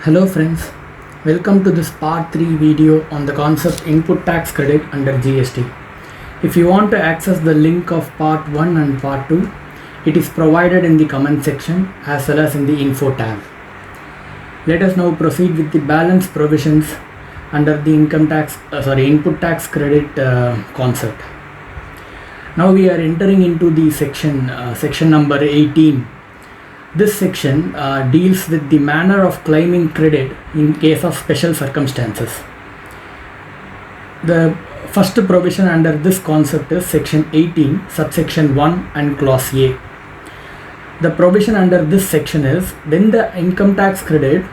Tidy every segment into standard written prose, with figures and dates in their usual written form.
Hello friends, welcome to this part 3 video on the concept input tax credit under GST. If you want to access the link of part 1 and part 2, it is provided in the comment section as well as in the info tab. Let us now proceed with the balance provisions under the input tax credit concept. Now we are entering into the section number 18. This section deals with the manner of claiming credit in case of special circumstances. The first provision under this concept is section 18, subsection 1 and clause A. The provision under this section is when the income tax credit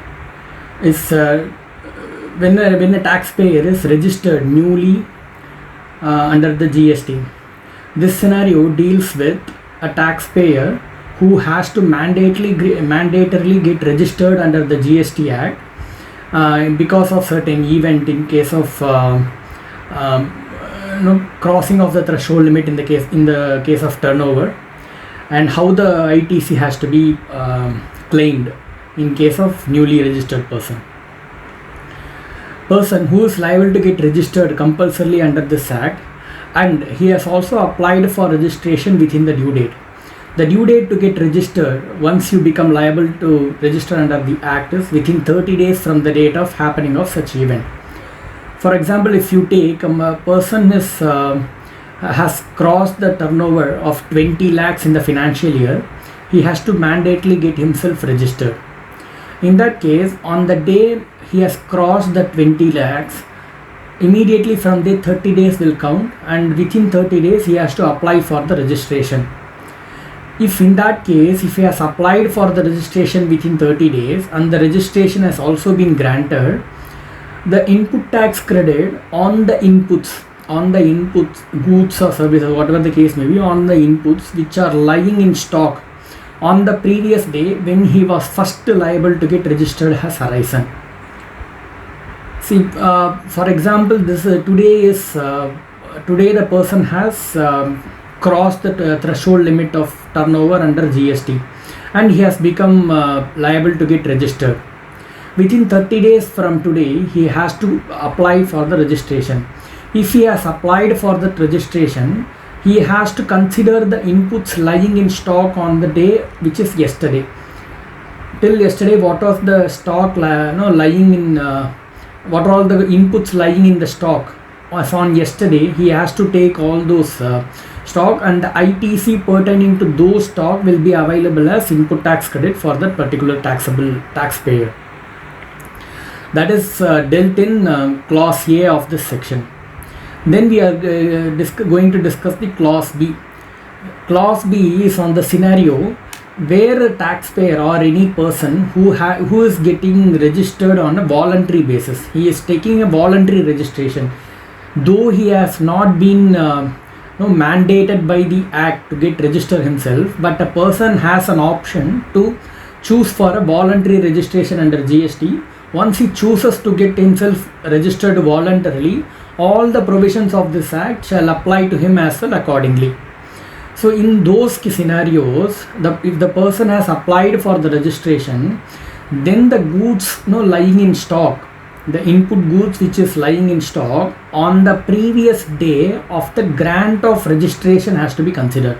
is when a taxpayer is registered newly under the GST. This scenario deals with a taxpayer who has to mandatorily get registered under the GST Act because of certain event in case of crossing of the threshold limit in the case of turnover, and how the ITC has to be claimed in case of newly registered person who is liable to get registered compulsorily under this Act, and he has also applied for registration within the due date. The due date to get registered once you become liable to register under the Act is within 30 days from the date of happening of such event. For example, if you take a person has crossed the turnover of 20 lakhs in the financial year, he has to mandatorily get himself registered. In that case, on the day he has crossed the 20 lakhs, immediately from there 30 days will count, and within 30 days he has to apply for the registration. If in that case, if he has applied for the registration within 30 days and the registration has also been granted, the input tax credit on the inputs, goods or services, whatever the case may be, on the inputs which are lying in stock on the previous day when he was first liable to get registered has arisen. See, for example, today the person has crossed the threshold limit of turnover under GST, and he has become liable to get registered. Within 30 days from today, he has to apply for the registration. If he has applied for the registration, he has to consider the inputs lying in stock on the day which is yesterday. Till yesterday, what was the stock lying in what are all the inputs lying in the stock as on yesterday? He has to take all those stock, and the ITC pertaining to those stock will be available as input tax credit for that particular taxable taxpayer. That is dealt in clause A of this section. Then we are going to discuss the clause B. Clause B is on the scenario where a taxpayer or any person who is getting registered on a voluntary basis. He is taking a voluntary registration, though he has not been mandated by the Act to get registered himself, but a person has an option to choose for a voluntary registration under GST. Once he chooses to get himself registered voluntarily, all the provisions of this Act shall apply to him as well accordingly. So in those scenarios, if the person has applied for the registration, then the goods lying in stock, the input goods which is lying in stock on the previous day of the grant of registration has to be considered.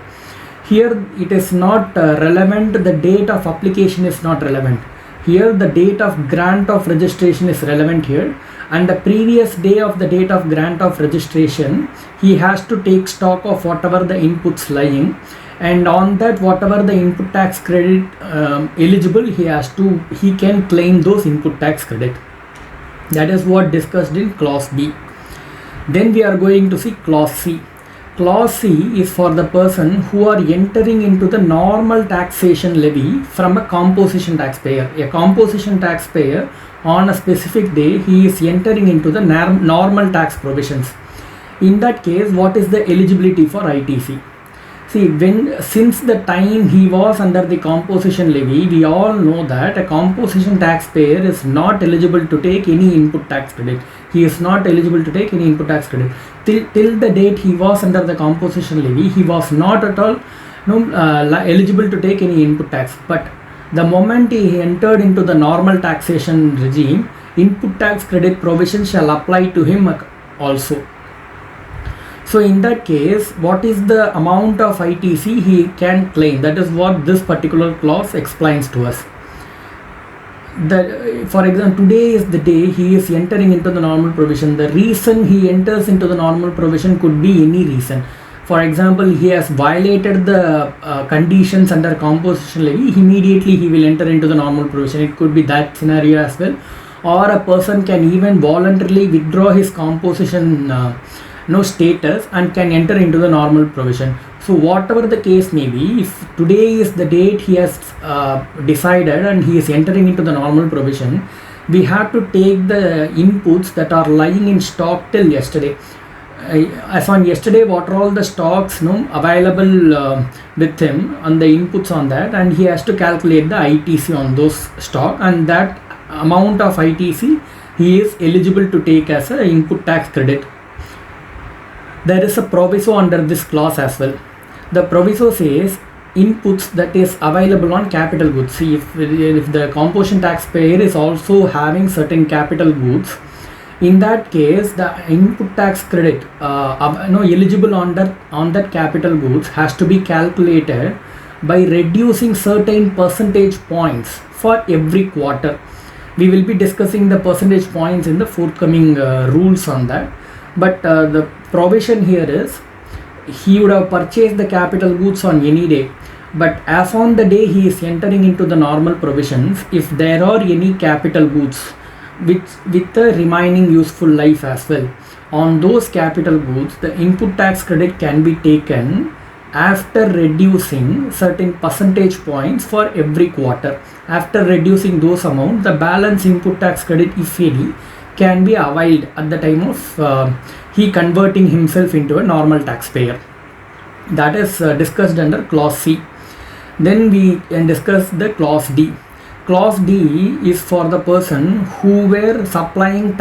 Here it is not relevant, the date of application is not relevant. Here the date of grant of registration is relevant here, and the previous day of the date of grant of registration, he has to take stock of whatever the inputs lying, and on that whatever the input tax credit eligible, he can claim those input tax credit. That is what discussed in clause B. Then we are going to see clause C. Clause C is for the person who are entering into the normal taxation levy from a composition taxpayer. A composition taxpayer, on a specific day, he is entering into the normal tax provisions. In that case, what is the eligibility for ITC? See, since the time he was under the composition levy, we all know that a composition taxpayer is not eligible to take any input tax credit. He is not eligible to take any input tax credit. Till the date he was under the composition levy, he was not at all eligible to take any input tax. But The moment he entered into the normal taxation regime, input tax credit provision shall apply to him also. So in that case, what is the amount of ITC he can claim? That is what this particular clause explains to us. For example, today is the day he is entering into the normal provision. The reason he enters into the normal provision could be any reason. For example, he has violated the conditions under composition levy, immediately he will enter into the normal provision. It could be that scenario as well. Or a person can even voluntarily withdraw his composition status and can enter into the normal provision. So whatever the case may be, if today is the date he has decided and he is entering into the normal provision, we have to take the inputs that are lying in stock till yesterday. As on yesterday, what are all the stocks available with him and the inputs on that, and he has to calculate the ITC on those stock, and that amount of ITC he is eligible to take as an input tax credit. There is a proviso under this clause as well. The proviso says inputs that is available on capital goods. See, if the composition taxpayer is also having certain capital goods, in that case the input tax credit eligible on that capital goods has to be calculated by reducing certain percentage points for every quarter. We will be discussing the percentage points in the forthcoming rules on that. But the provision here is he would have purchased the capital goods on any day, but as on the day he is entering into the normal provisions, if there are any capital goods with the remaining useful life as well, on those capital goods the input tax credit can be taken after reducing certain percentage points for every quarter. After reducing those amounts, the balance input tax credit, if any, can be availed at the time of he converting himself into a normal taxpayer. That is discussed under clause C. Then we can discuss the clause D. Clause D is for the person who were supplying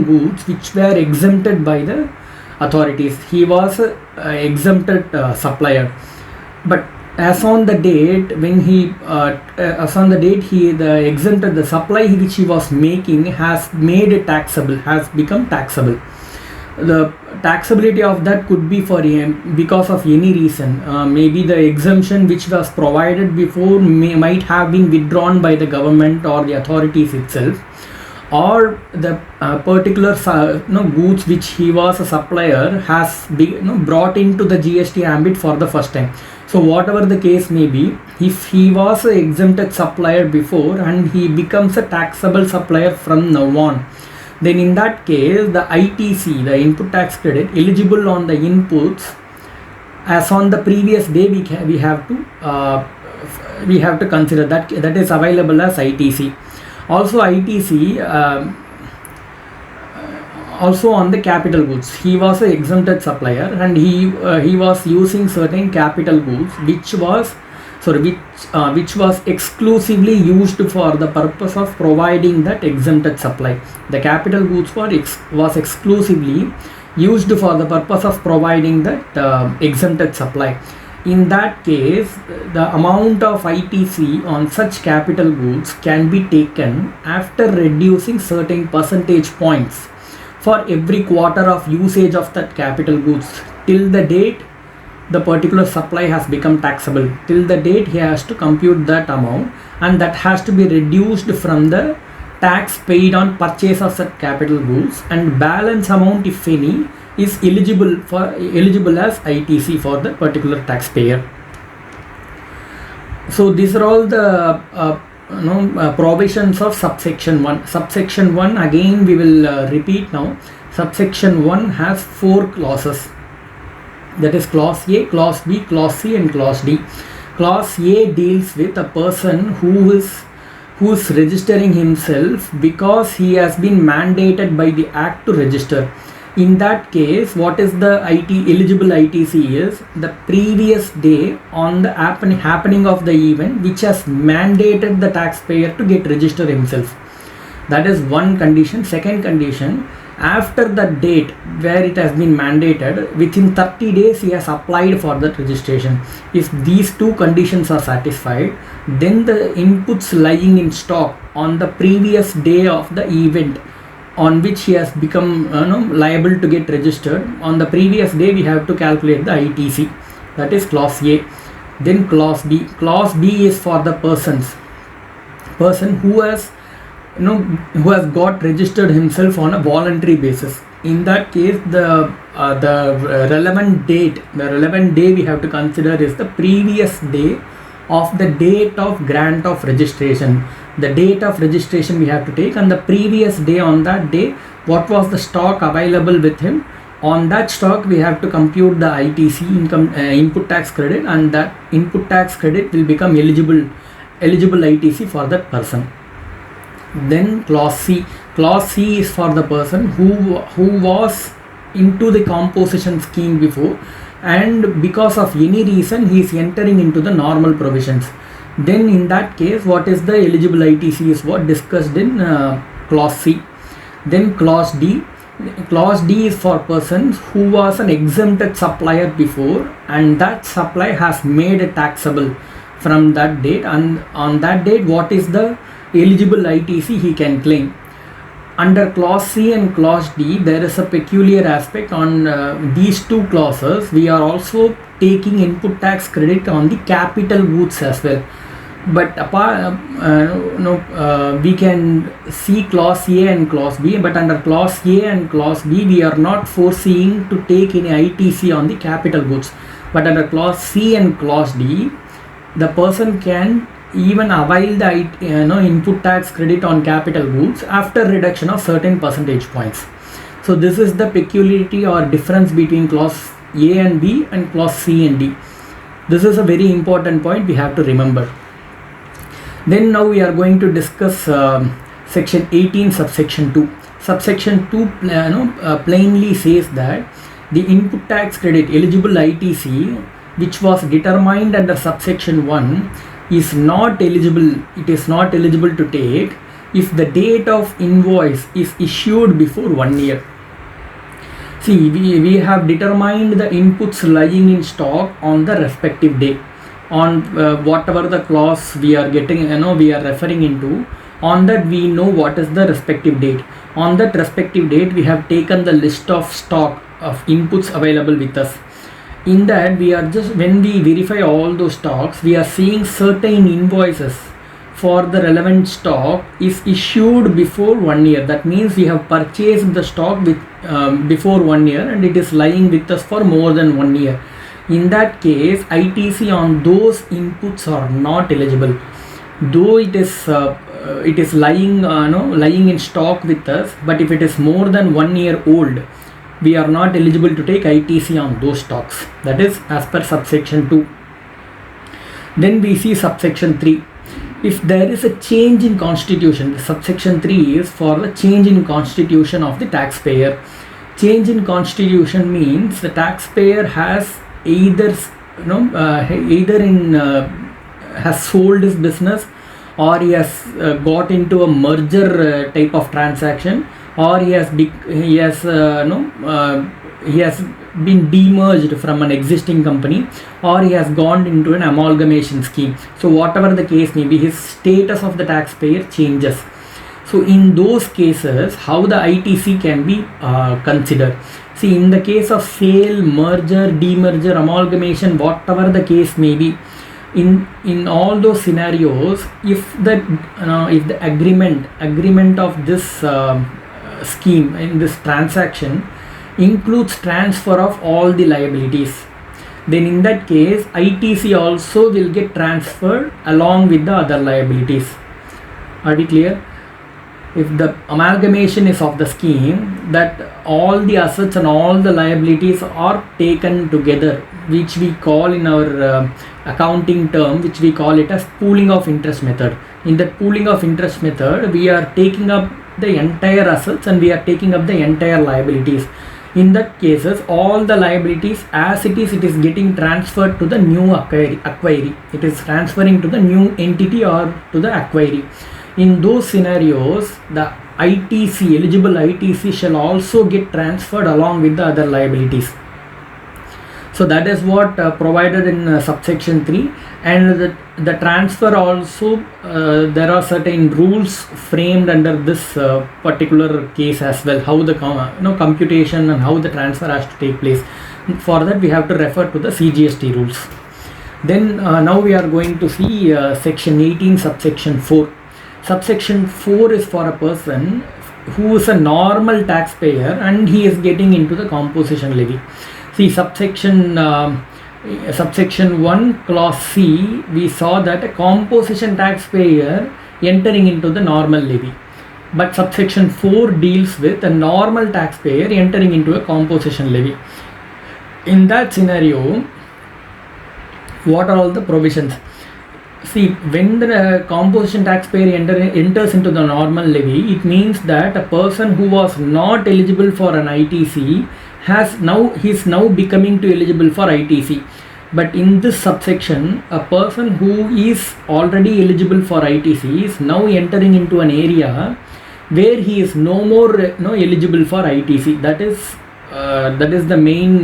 goods which were exempted by the authorities. He was exempted supplier, but as on the date when he exempted, the supply which he was making has made it taxable, has become taxable. The taxability of that could be for him because of any reason. Maybe the exemption which was provided before might have been withdrawn by the government or the authorities itself, or the particular goods which he was a supplier has been brought into the GST ambit for the first time. So whatever the case may be, if he was an exempted supplier before and he becomes a taxable supplier from now on, then in that case the ITC, the input tax credit eligible on the inputs as on the previous day, we have to consider that is available as ITC. Also ITC also on the capital goods. He was an exempted supplier and he was using certain capital goods which was exclusively used for the purpose of providing that exempted supply. The capital goods was exclusively used for the purpose of providing that exempted supply. In that case, the amount of ITC on such capital goods can be taken after reducing certain percentage points for every quarter of usage of that capital goods till the date the particular supply has become taxable. Till the date he has to compute that amount, and that has to be reduced from the tax paid on purchase of such capital goods, and balance amount, if any, is eligible as ITC for the particular taxpayer. So these are all the provisions of subsection 1. Subsection 1, again we will repeat now. Subsection 1 has 4 clauses. That is clause A, clause B, clause C and clause D. Clause A deals with a person who is registering himself because he has been mandated by the act to register. In that case, what is the eligible ITC is the previous day on the happening of the event which has mandated the taxpayer to get registered himself. That is one condition. Second condition, After the date where it has been mandated, within 30 days he has applied for that registration. If these two conditions are satisfied, then the inputs lying in stock on the previous day of the event on which he has become liable to get registered, on the previous day we have to calculate the ITC. That is clause A. Then clause B. Clause B is for the person who has got registered himself on a voluntary basis. In that case, the relevant day we have to consider is the previous day of the date of grant of registration. The date of registration we have to take, and the previous day, on that day what was the stock available with him. On that stock we have to compute the ITC, input tax credit, and that input tax credit will become eligible ITC for that person. Then clause C. Clause C is for the person who was into the composition scheme before, and because of any reason he is entering into the normal provisions. Then in that case, what is the eligible ITC is what discussed in clause C. Then clause D. Clause D is for persons who was an exempted supplier before, and that supply has made it taxable from that date, and on that date what is the eligible ITC he can claim. Under clause C and clause D, there is a peculiar aspect. On these two clauses we are also taking input tax credit on the capital goods as well. But we can see clause A and clause B, but under clause A and clause B we are not foreseeing to take any ITC on the capital goods. But under clause C and clause D, the person can even avail the input tax credit on capital goods after reduction of certain percentage points. So this is the peculiarity or difference between clause A and B and clause C and D. This is a very important point we have to remember. Then now we are going to discuss section 18 subsection 2. Subsection 2 plainly says that the input tax credit eligible ITC which was determined under subsection 1 is not eligible. It is not eligible to take if the date of invoice is issued before 1 year. See, we have determined the inputs lying in stock on the respective day. On whatever the clause we are getting, we are referring into, on that we know what is the respective date. On that respective date we have taken the list of stock of inputs available with us. In that we are just, when we verify all those stocks, we are seeing certain invoices for the relevant stock is issued before 1 year. That means we have purchased the stock with before 1 year and it is lying with us for more than 1 year. In that case, ITC on those inputs are not eligible, though it is lying in stock with us. But if it is more than 1 year old, we are not eligible to take ITC on those stocks. That is as per subsection 2. Then we see subsection 3. If there is a change in constitution, subsection 3 is for the change in constitution of the taxpayer. Change in constitution means the taxpayer has either has sold his business, or he has got into a merger type of transaction, or he has been demerged from an existing company, or he has gone into an amalgamation scheme. So whatever the case may be, his status of the taxpayer changes. So in those cases, how the ITC can be considered? See, in the case of sale, merger, demerger, amalgamation, whatever the case may be, in all those scenarios, if the agreement of this scheme in this transaction includes transfer of all the liabilities, then in that case ITC also will get transferred along with the other liabilities. Are we clear? If the amalgamation is of the scheme, that all the assets and all the liabilities are taken together, which we call in our accounting term, which we call it as pooling of interest method. In that pooling of interest method, we are taking up the entire assets and we are taking up the entire liabilities. In that cases, all the liabilities as it is getting transferred to the new acquiry. It is transferring to the new entity or to the acquiry. In those scenarios, the ITC, eligible ITC, shall also get transferred along with the other liabilities. So that is what provided in subsection 3, and the transfer also, there are certain rules framed under this particular case as well, how the computation and how the transfer has to take place. For that we have to refer to the CGST rules. Then now we are going to see section 18 subsection 4. Subsection 4 is for a person who is a normal taxpayer and he is getting into the composition levy. See, subsection 1 clause C, we saw that a composition taxpayer entering into the normal levy, but subsection 4 deals with a normal taxpayer entering into a composition levy. In that scenario, what are all the provisions? See, when the composition taxpayer enters into the normal levy, it means that a person who was not eligible for an ITC is now becoming to eligible for ITC. But in this subsection, a person who is already eligible for ITC is now entering into an area where he is no more eligible for ITC. That is the main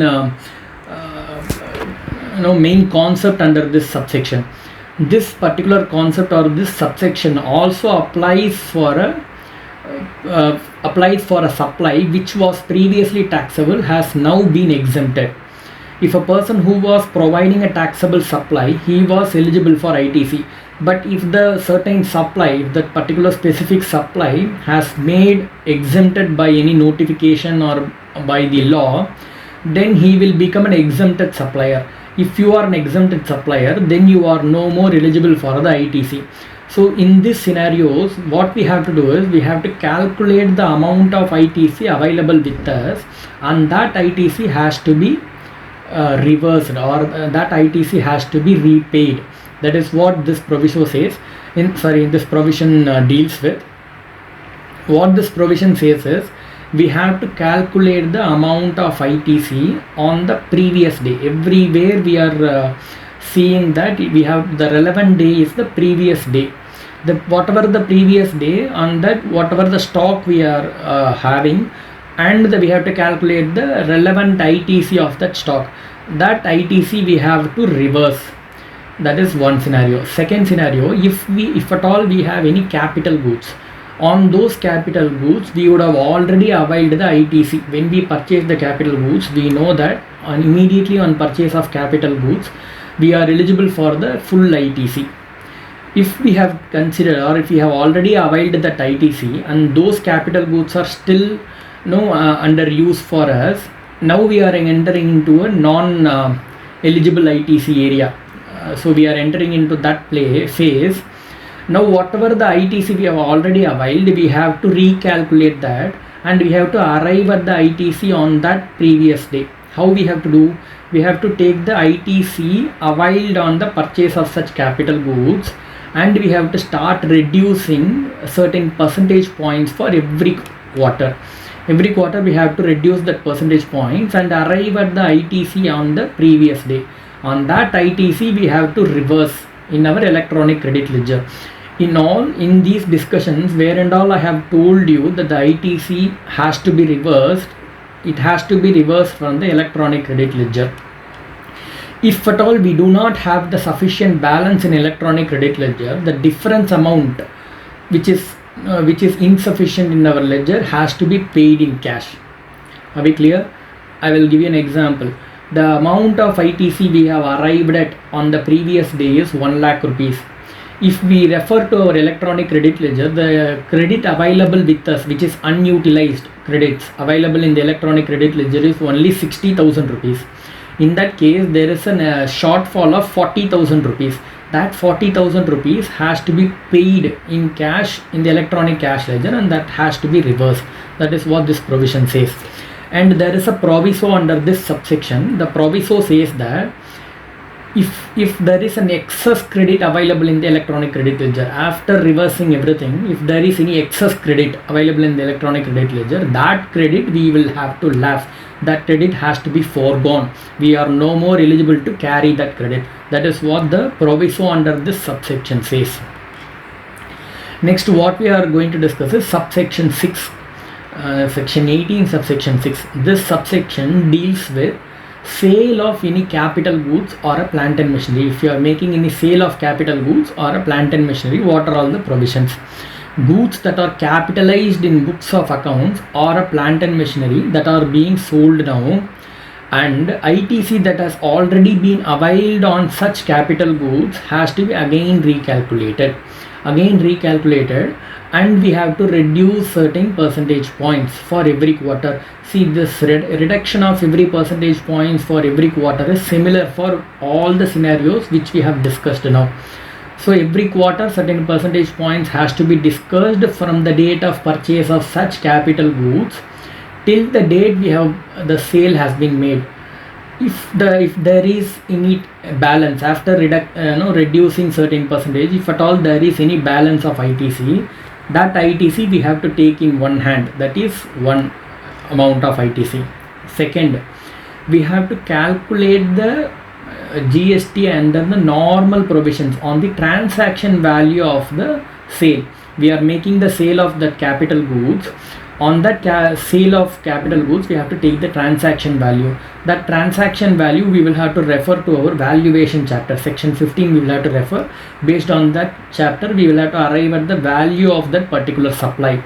main concept under this subsection. This particular concept or this subsection also applies for a supply which was previously taxable, has now been exempted. If a person who was providing a taxable supply, he was eligible for ITC, but if the certain supply, that particular specific supply has made exempted by any notification or by the law, then he will become an exempted supplier. If you are an exempted supplier, then you are no more eligible for the ITC. So in these scenarios, what we have to do is we have to calculate the amount of ITC available with us, and that ITC has to be reversed, or that ITC has to be repaid. That is what this provision says. This provision deals with. What this provision says is we have to calculate the amount of ITC on the previous day. Everywhere we are seeing that we have the relevant day is the previous day. Whatever the previous day, on that whatever the stock we are having, and we have to calculate the relevant ITC of that stock. That ITC we have to reverse. That is one scenario. Second scenario, if at all we have any capital goods, on those capital goods we would have already availed the ITC. When we purchase the capital goods, we know that immediately on purchase of capital goods we are eligible for the full ITC. If we have considered, or if we have already availed that ITC and those capital goods are still under use for us, now we are entering into a non-eligible ITC area. So we are entering into that phase. Now whatever the ITC we have already availed, we have to recalculate that, and we have to arrive at the ITC on that previous day. How we have to do? We have to take the ITC availed on the purchase of such capital goods, and we have to start reducing certain percentage points for every quarter. Every quarter we have to reduce that percentage points and arrive at the ITC on the previous day. On that ITC we have to reverse in our electronic credit ledger. In these discussions, where and all I have told you that the ITC has to be reversed, it has to be reversed from the electronic credit ledger. If at all we do not have the sufficient balance in electronic credit ledger, the difference amount which is insufficient in our ledger has to be paid in cash. Are we clear? I will give you an example. The amount of ITC we have arrived at on the previous day is 1 lakh rupees. If we refer to our electronic credit ledger, the credit available with us, which is unutilized credits available in the electronic credit ledger, is only 60,000 rupees. In that case, there is a shortfall of 40,000 rupees. That 40,000 rupees has to be paid in cash in the electronic cash ledger, and that has to be reversed. That is what this provision says. And there is a proviso under this subsection. The proviso says that if there is an excess credit available in the electronic credit ledger, after reversing everything, if there is any excess credit available in the electronic credit ledger, that credit we will have to lapse. That credit has to be foregone. We are no more eligible to carry that credit. That is what the proviso under this subsection says. Next, what we are going to discuss is subsection 6, section 18, subsection 6. This subsection deals with sale of any capital goods or a plant and machinery. If you are making any sale of capital goods or a plant and machinery, what are all the provisions? Goods that are capitalized in books of accounts or a plant and machinery that are being sold now, and ITC that has already been availed on such capital goods has to be again recalculated, and we have to reduce certain percentage points for every quarter. See, this reduction of every percentage points for every quarter is similar for all the scenarios which we have discussed now. So every quarter certain percentage points has to be discussed from the date of purchase of such capital goods till the date we have the sale has been made. If there is any balance after reducing certain percentage, if at all there is any balance of ITC, that ITC we have to take in one hand, that is one amount of ITC. Second, we have to calculate the GST under the normal provisions on the transaction value of the sale. We are making the sale of the capital goods. On that sale of capital goods, we have to take the transaction value. That transaction value we will have to refer to our valuation chapter, section 15 we will have to refer. Based on that chapter, we will have to arrive at the value of that particular supply.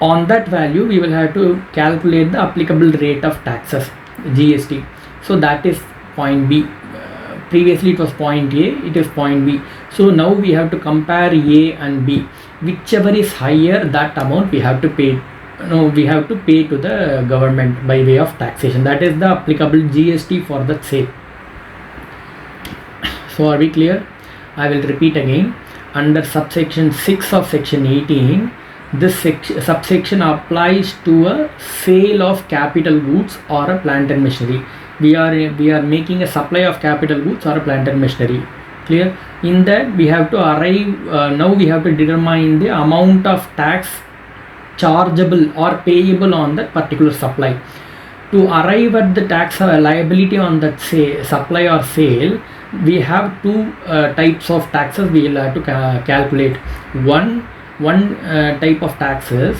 On that value, we will have to calculate the applicable rate of taxes, GST. So that is point B. Previously it was point A, it is point B. So now we have to compare A and B. Whichever is higher, that amount we have to pay. We have to pay to the government by way of taxation. That is the applicable GST for the sale. So are we clear? I will repeat again. Under subsection 6 of section 18, this subsection applies to a sale of capital goods or a plant and machinery. We are making a supply of capital goods or a plant and machinery. Clear? In that we have to arrive, now we have to determine the amount of tax chargeable or payable on that particular supply. To arrive at the tax liability on that supply or sale, we have two types of taxes we will have to calculate. One type of taxes,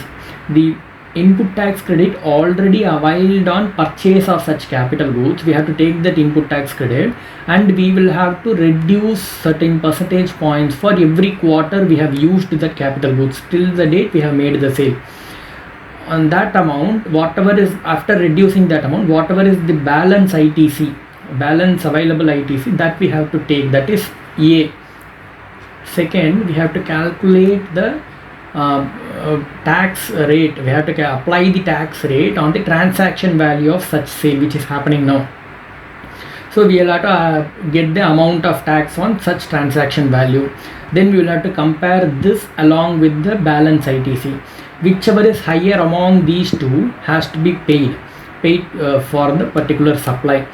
the input tax credit already availed on purchase of such capital goods. We have to take that input tax credit and we will have to reduce certain percentage points for every quarter we have used that capital goods till the date we have made the sale. On that amount, whatever is after reducing that amount, whatever is the balance ITC, balance available ITC, that we have to take, that is A. Second, we have to calculate the tax rate. We have to apply the tax rate on the transaction value of such sale which is happening now. So we will have to get the amount of tax on such transaction value. Then we will have to compare this along with the balance ITC. Whichever is higher among these two has to be paid for the particular supply.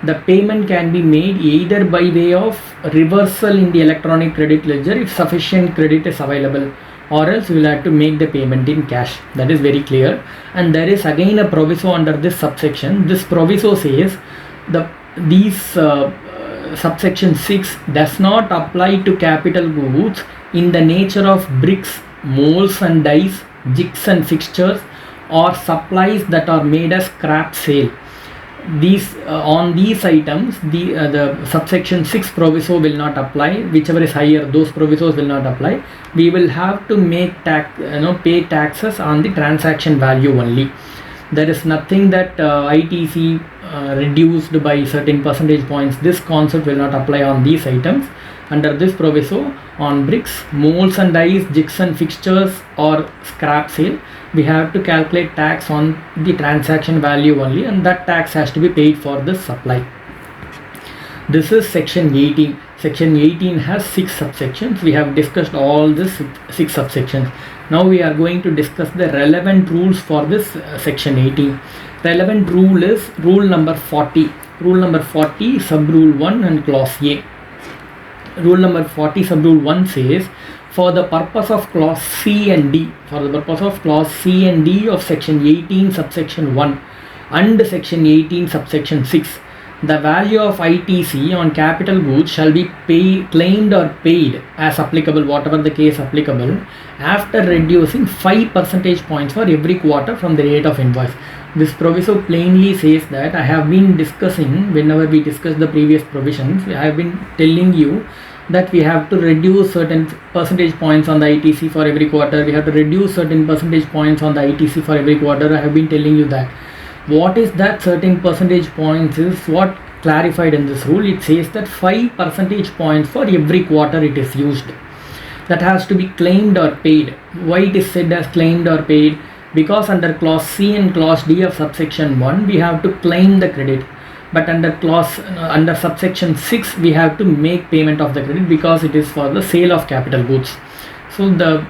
The payment can be made either by way of reversal in the electronic credit ledger if sufficient credit is available, or else we will have to make the payment in cash. That is very clear. And there is again a proviso under this subsection. This proviso says these subsection 6 does not apply to capital goods in the nature of bricks, molds and dies, jigs and fixtures, or supplies that are made as scrap sale. These on these items, the subsection 6 proviso will not apply. Whichever is higher, those provisos will not apply. We will have to make pay taxes on the transaction value only. There is nothing that ITC reduced by certain percentage points. This concept will not apply on these items. Under this proviso, on bricks, molds and dies, jigs and fixtures or scrap sale, we have to calculate tax on the transaction value only, and that tax has to be paid for this supply. This is section 18. Section 18 has 6 subsections. We have discussed all these 6 subsections. Now we are going to discuss the relevant rules for this section 18. Relevant rule is rule number 40. Rule number 40, sub rule 1 and clause A. Rule number 40, sub rule 1 says, for the purpose of clause C and D, of section 18 subsection 1 and section 18 subsection 6, The value of ITC on capital goods shall be claimed or paid as applicable, whatever the case applicable, after reducing 5 percentage points for every quarter from the date of invoice. This proviso plainly says that I have been discussing, whenever we discuss the previous provisions, I have been telling you that we have to reduce certain percentage points on the ITC for every quarter. We have to reduce certain percentage points on the ITC for every quarter. I have been telling you that. What is that certain percentage points is what clarified in this rule. It says that 5 percentage points for every quarter it is used. That has to be claimed or paid. Why it is said as claimed or paid? Because under clause C and clause D of subsection 1 we have to claim the credit, but under subsection 6 we have to make payment of the credit because it is for the sale of capital goods. So the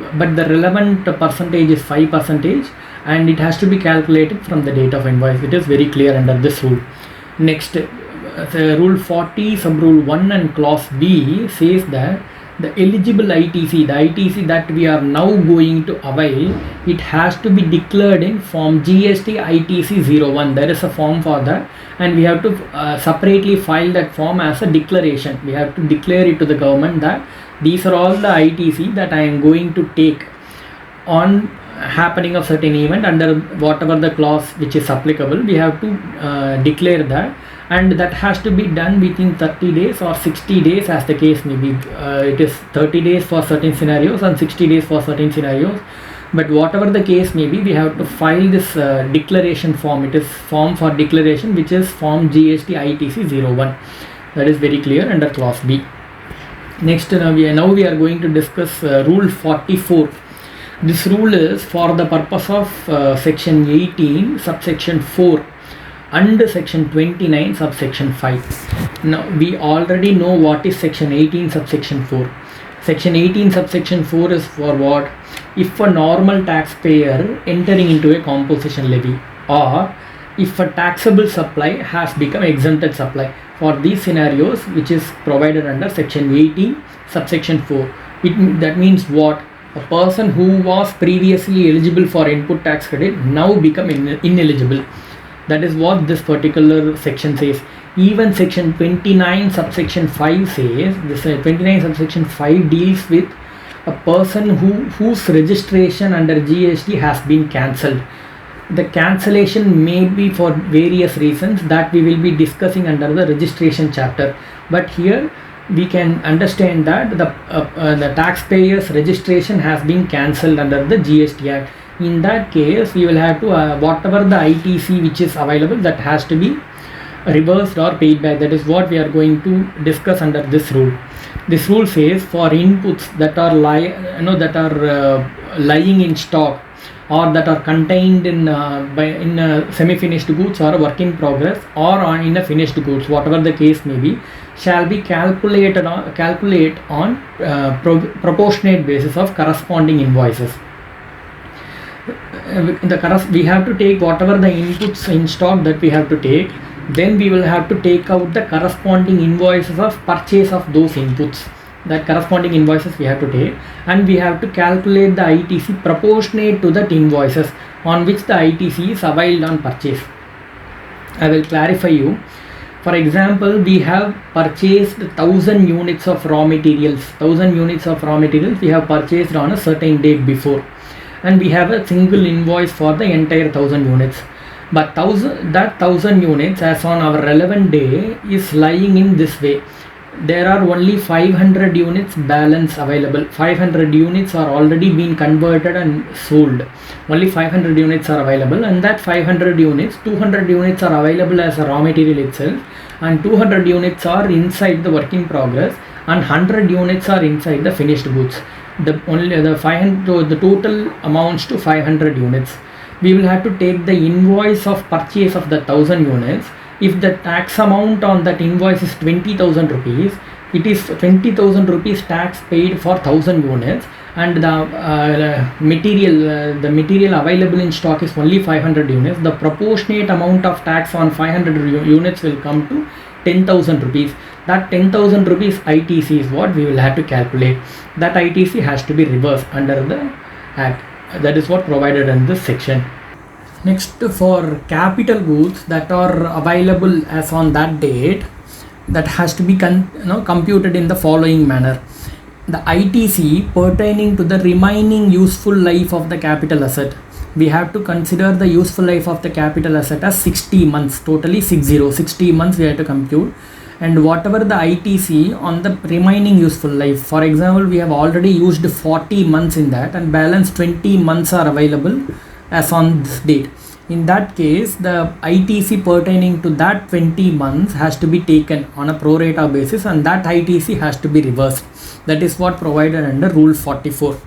relevant percentage is 5 percentage, and it has to be calculated from the date of invoice. It is very clear under this rule. Next, rule 40 sub rule 1 and clause B says that the eligible ITC, the ITC that we are now going to avail, it has to be declared in form GST ITC 01. There is a form for that, and we have to separately file that form as a declaration. We have to declare it to the government that these are all the ITC that I am going to take on happening of certain event under whatever the clause which is applicable. We have to declare that, and that has to be done within 30 days or 60 days as the case may be. It is 30 days for certain scenarios and 60 days for certain scenarios, but whatever the case may be, we have to file this declaration form. It is form for declaration, which is form GST ITC 01. That is very clear under clause B. Next, now we are going to discuss rule 44. This rule is for the purpose of section 18 subsection 4 and section 29 subsection 5. Now we already know what is section 18 subsection 4. Section 18 subsection 4 is for what? If a normal taxpayer entering into a composition levy, or if a taxable supply has become exempted supply. For these scenarios which is provided under section 18 subsection 4, that means what? A person who was previously eligible for input tax credit now become ineligible. That is what this particular section says. Even section 29 subsection 5 says, this 29 subsection 5 deals with a person whose registration under GST has been cancelled. The cancellation may be for various reasons that we will be discussing under the registration chapter, but here we can understand that the taxpayer's registration has been cancelled under the GST Act. In that case, we will have to whatever the ITC which is available, that has to be reversed or paid back. That is what we are going to discuss under this rule. This rule says for inputs that are lying in stock, or that are contained in semi-finished goods or work in progress, or in a finished goods, whatever the case may be, shall be calculate on proportionate basis of corresponding invoices. We have to take whatever the inputs in stock that we have to take, then we will have to take out the corresponding invoices of purchase of those inputs. That corresponding invoices we have to take, and we have to calculate the ITC proportionate to that invoices on which the ITC is availed on purchase. I will clarify you. For example, we have purchased 1000 units of raw materials. 1000 units of raw materials we have purchased on a certain date before, and we have a single invoice for the entire 1000 units. But 1000 units as on our relevant day is lying in this way. There are only 500 units balance available. 500 units are already been converted and sold. Only 500 units are available, and that 500 units, 200 units are available as a raw material itself, and 200 units are inside the work in progress, and 100 units are inside the finished goods. The total amounts to 500 units. We will have to take the invoice of purchase of the 1000 units. If the tax amount on that invoice is 20,000 rupees, it is 20,000 rupees tax paid for 1000 units, and the material available in stock is only 500 units. The proportionate amount of tax on 500 units will come to 10,000 rupees. That 10,000 rupees ITC is what we will have to calculate. That ITC has to be reversed under the Act. That is what provided in this section. Next, for capital goods that are available as on that date, that has to be computed in the following manner. The ITC pertaining to the remaining useful life of the capital asset, we have to consider the useful life of the capital asset as 60 months, totally 60 months we have to compute. And whatever the ITC on the remaining useful life, for example, we have already used 40 months in that, and balance 20 months are available as on this date. In that case, the ITC pertaining to that 20 months has to be taken on a pro rata basis, and that ITC has to be reversed. That is what provided under Rule 44.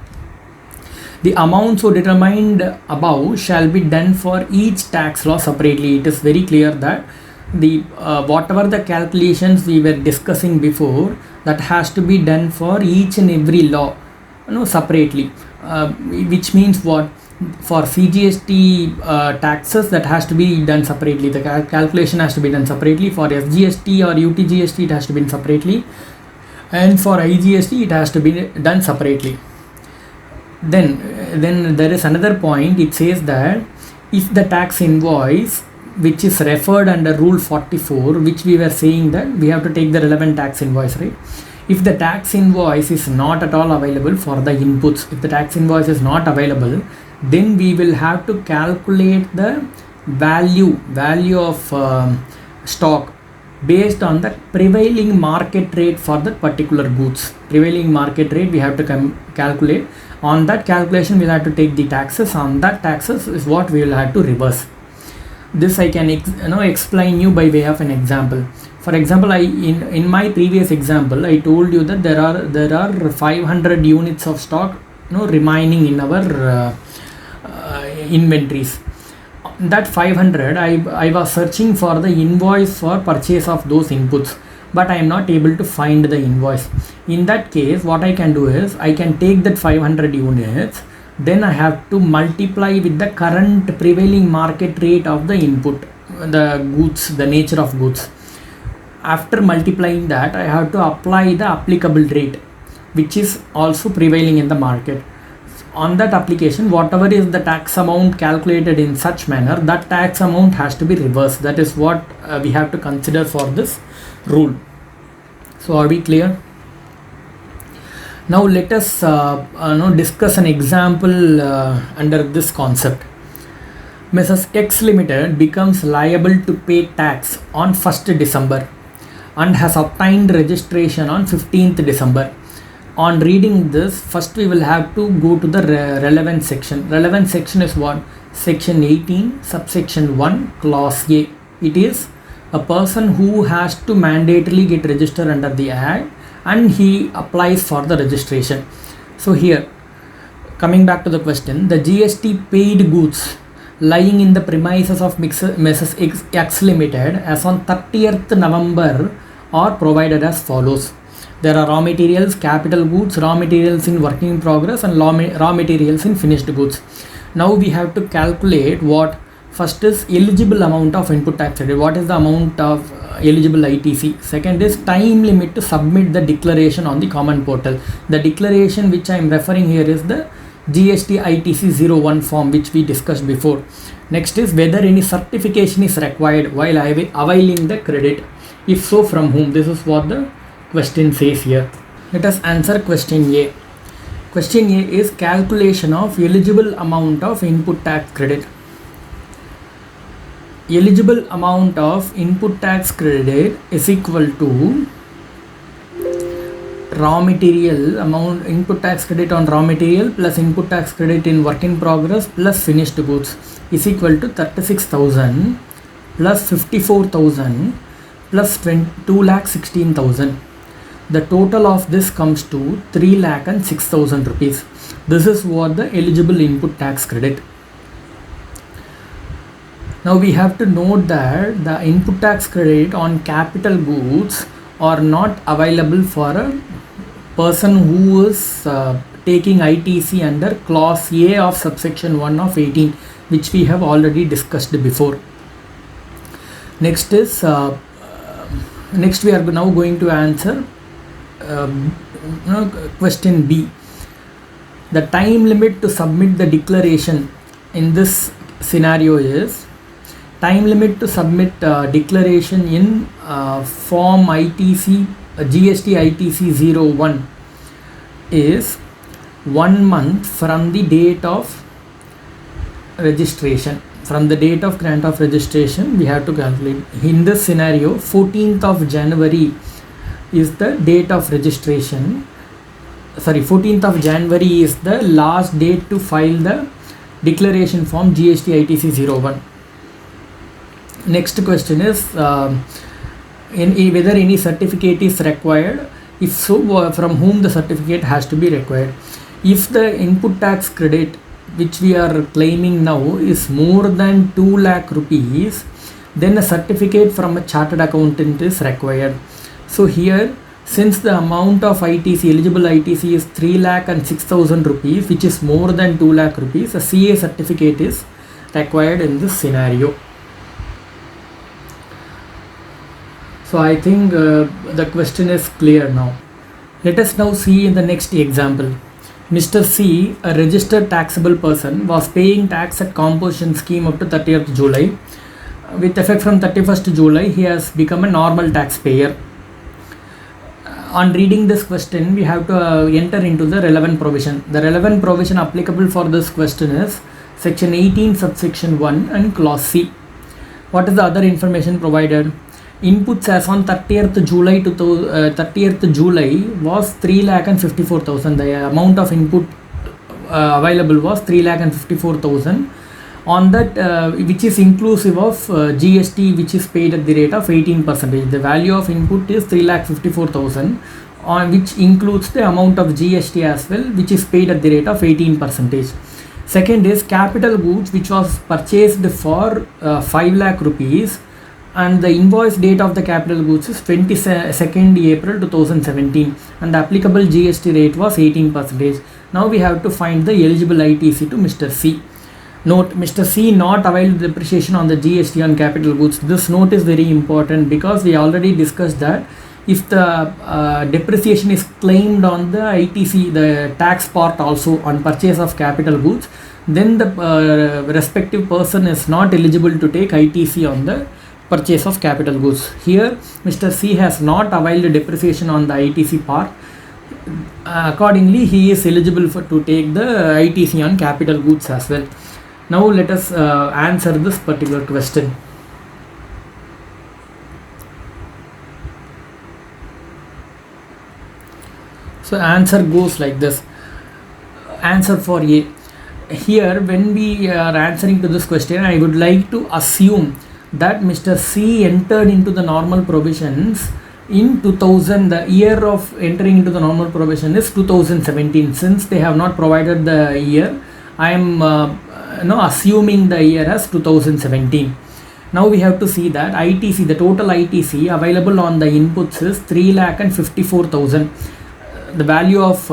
The amounts so determined above shall be done for each tax law separately. It is very clear that the whatever the calculations we were discussing before, that has to be done for each and every law, separately, which means what? For CGST taxes, that has to be done separately. The calculation has to be done separately. For SGST or UTGST, it has to be done separately, and for IGST, it has to be done separately. Then there is another point. It says that if the tax invoice which is referred under Rule 44, which we were saying that we have to take the relevant tax invoice, right? If the tax invoice is not at all available for the inputs, if the tax invoice is not available, then we will have to calculate the value of stock based on the prevailing market rate for that particular goods. Prevailing market rate we have to calculate. On that calculation, we'll have to take the taxes. On that taxes is what we will have to reverse. This I can explain you by way of an example. For example, in my previous example, I told you that there are 500 units of stock remaining in our inventories. That 500, I was searching for the invoice for purchase of those inputs, but I am not able to find the invoice. In that case, what I can do is I can take that 500 units, then I have to multiply with the current prevailing market rate of the input, the goods, the nature of goods. After multiplying that, I have to apply the applicable rate, which is also prevailing in the market. On that application, whatever is the tax amount calculated in such manner, that tax amount has to be reversed. That is what we have to consider for this rule. So are we clear? Now let us discuss an example under this concept. Mrs. X Limited becomes liable to pay tax on 1st December and has obtained registration on 15th December. On reading this, first we will have to go to the relevant section. Relevant section is what? Section 18, subsection 1, clause A. It is a person who has to mandatorily get registered under the Act, and he applies for the registration. So here, coming back to the question, the GST paid goods lying in the premises of Mrs. X Limited as on 30th November are provided as follows. There are raw materials, capital goods, raw materials in working in progress, and raw materials in finished goods. Now we have to calculate what? First is eligible amount of input tax credit. What is the amount of eligible ITC? Second is time limit to submit the declaration on the common portal. The declaration which I am referring here is the GST ITC 01 form, which we discussed before. Next is whether any certification is required while availing the credit. If so, from whom? This is what the question says here. Let us answer question A. Question A is calculation of eligible amount of input tax credit. Eligible amount of input tax credit is equal to raw material amount, input tax credit on raw material plus input tax credit in work in progress plus finished goods is equal to 36,000 plus 54,000 plus 2,16,000. The total of this comes to 3,06,000 rupees. This is what the eligible input tax credit. Now we have to note that the input tax credit on capital goods are not available for a person who is taking ITC under clause A of subsection 1 of 18, which we have already discussed before. Next is next we are now going to answer question B. The time limit to submit the declaration in this scenario is time limit to submit declaration in form ITC GST ITC 01 is 1 month from the date of registration. From the date of grant of registration, we have to calculate. In this scenario, 14th of January is the date of registration. 14th of January is the last date to file the declaration form GST ITC 01. Next question is whether any certificate is required. If so, from whom the certificate has to be required. If the input tax credit which we are claiming now is more than 2 lakh rupees, then a certificate from a chartered accountant is required. So here, since the amount of ITC, eligible ITC is 3 lakh and 6,000 rupees, which is more than 2 lakh rupees, a CA certificate is required in this scenario. So I think the question is clear now. Let us now see in the next example. Mr. C, a registered taxable person, was paying tax at composition scheme up to 30th July. With effect from 31st July, he has become a normal taxpayer. On reading this question, we have to enter into the relevant provision. The relevant provision applicable for this question is section 18 subsection 1 and clause C. What is the other information provided? Inputs as on 30th July to 30th July was 3,54,000. The amount of input available was 3,54,000. On that, which is inclusive of GST, which is paid at the rate of 18%. The value of input is 3,54,000, on which includes the amount of GST as well, which is paid at the rate of 18%. Second is capital goods, which was purchased for 5 lakh rupees. And the invoice date of the capital goods is 22nd April 2017, and the applicable GST rate was 18%. Now we have to find the eligible ITC to Mr. C. Note, Mr. C not availed depreciation on the GST on capital goods. This note is very important because we already discussed that if the depreciation is claimed on the ITC, the tax part also on purchase of capital goods, then the respective person is not eligible to take ITC on the purchase of capital goods. Here Mr. C has not availed depreciation on the ITC part. Accordingly, he is eligible to take the ITC on capital goods as well. Now let us answer this particular question. So answer goes like this. Answer for A. Here when we are answering to this question, I would like to assume that Mr. C entered into the normal provisions in 2000. The year of entering into the normal provision is 2017. Since they have not provided the year, I am assuming the year as 2017. Now we have to see that ITC, the total ITC available on the inputs is 3,54,000. The value of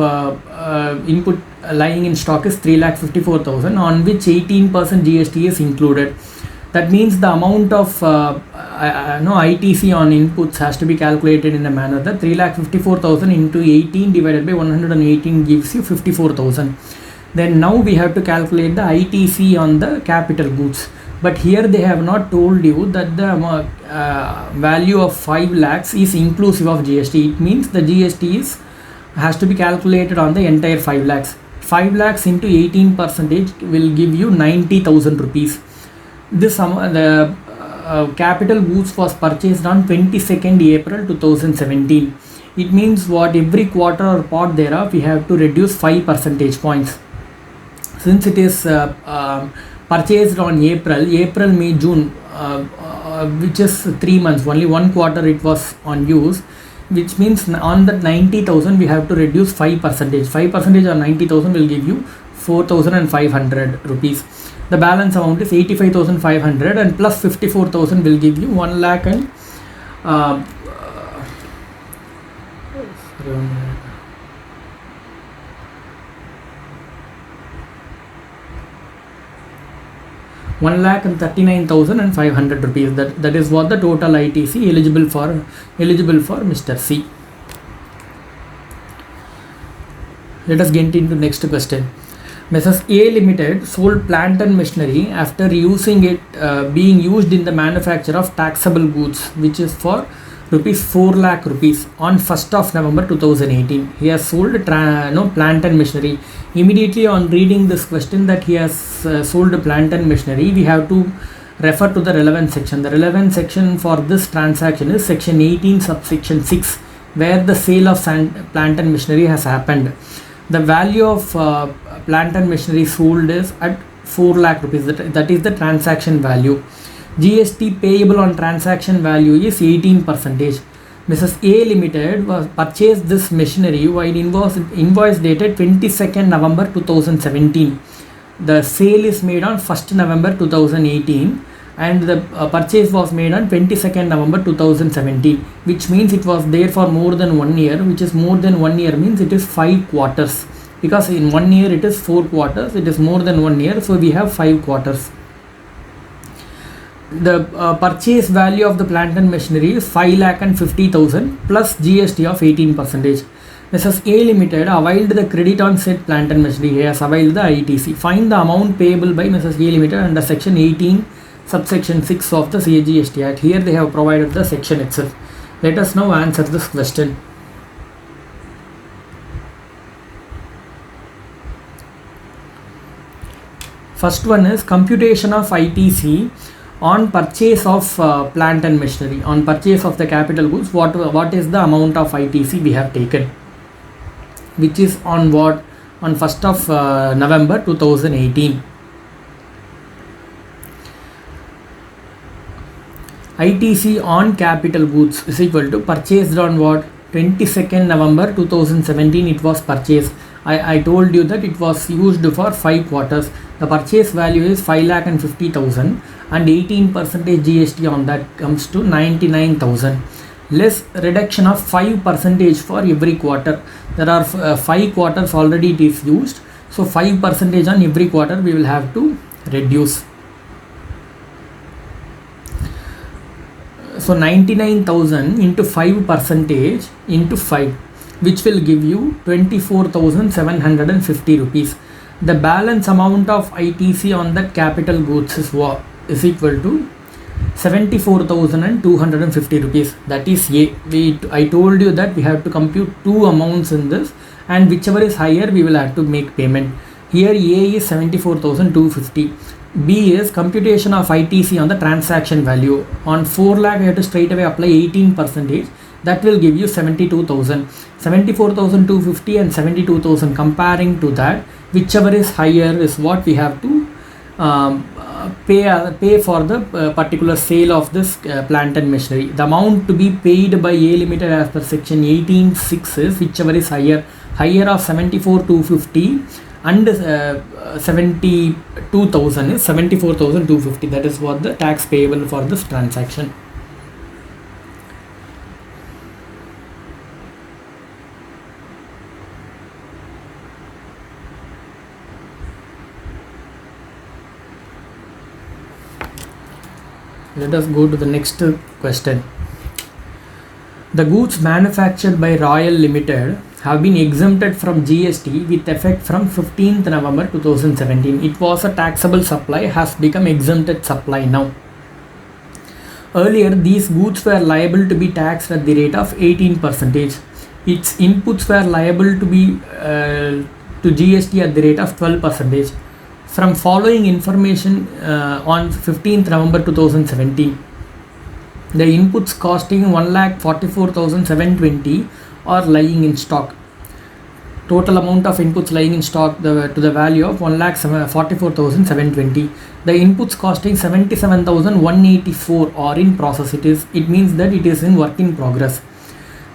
input lying in stock is 3,54,000, on which 18% GST is included. That means the amount of ITC on inputs has to be calculated in a manner that 3,54,000 into 18 divided by 118 gives you 54,000. Then now we have to calculate the ITC on the capital goods. But here they have not told you that the value of 5 lakhs is inclusive of GST. It means the GST has to be calculated on the entire 5 lakhs. 5 lakhs into 18% will give you 90,000 rupees. This the capital goods was purchased on 22nd April 2017. It means what, every quarter or part thereof we have to reduce 5 percentage points. Since it is purchased on April, May, June, which is 3 months, only 1 quarter it was on use, which means on that 90,000 we have to reduce 5%. 5% on 90,000 will give you 4,500 rupees. The balance amount is 85,500, and plus 54,000 will give you 1 lakh and 1,39,500 rupees. That is what the total ITC eligible for Mr. C. Let us get into next question. Mrs. A Limited sold plant and machinery after using it being used in the manufacture of taxable goods, which is for rupees 4 lakh rupees on 1st of November 2018. He has sold plant and machinery. Immediately on reading this question that he has sold plant and machinery, we have to refer to the relevant section. The relevant section for this transaction is section 18 subsection 6, where the sale of plant and machinery has happened. The value of plant and machinery sold is at 4 lakh rupees. That is the transaction value. GST payable on transaction value is 18%. Mrs. A Limited was purchased this machinery while invoice dated 22nd November 2017. The sale is made on 1st November 2018 and the purchase was made on 22nd November 2017, which means it was there for more than 1 year, which is more than 1 year means it is 5 quarters, because in 1 year it is 4 quarters, it is more than 1 year, so we have 5 quarters. The purchase value of the plant and machinery is 5,50,000 plus GST of 18%. Mrs. A Limited availed the credit on said plant and machinery. He has availed the ITC. Find the amount payable by Mrs. A Limited under section 18 subsection 6 of the CGST Act. Here they have provided the section itself. Let us now answer this question. First one is computation of ITC on purchase of plant and machinery. On purchase of the capital goods, what is the amount of ITC we have taken, which is on what? On 1st of November 2018. ITC on capital goods is equal to purchased on what? 22nd November 2017 it was purchased. I told you that it was used for 5 quarters. The purchase value is 5,50,000 and 18% GST on that comes to 99,000. Less reduction of 5% for every quarter. There are 5 quarters already it is used. So 5% on every quarter we will have to reduce. So 99,000 into 5% into 5, which will give you 24,750 rupees. The balance amount of ITC on the capital goods is equal to 74,250 rupees. That is A. I told you that we have to compute two amounts in this, and whichever is higher we will have to make payment. Here A is 74,250. B is computation of ITC on the transaction value. On 4 lakh you have to straight away apply 18%. That will give you 72,000. 74,250 and 72,000. Comparing to that, whichever is higher is what we have to pay for the particular sale of this plant and machinery. The amount to be paid by A Limited as per section 18(6) is whichever is higher of 74,250 and 72,000 is 74,250. That is what the tax payable for this transaction. Let us go to the next question. The goods manufactured by Royal Limited have been exempted from GST with effect from 15th November 2017. It was a taxable supply, has become exempted supply now. Earlier, these goods were liable to be taxed at the rate of 18%. Its inputs were liable to be to GST at the rate of 12%. From following information on 15th November 2017, the inputs costing 1,44,720 are lying in stock. Total amount of inputs lying in stock to the value of 1,44,720. The inputs costing 77,184 are in process. It means that it is in work in progress.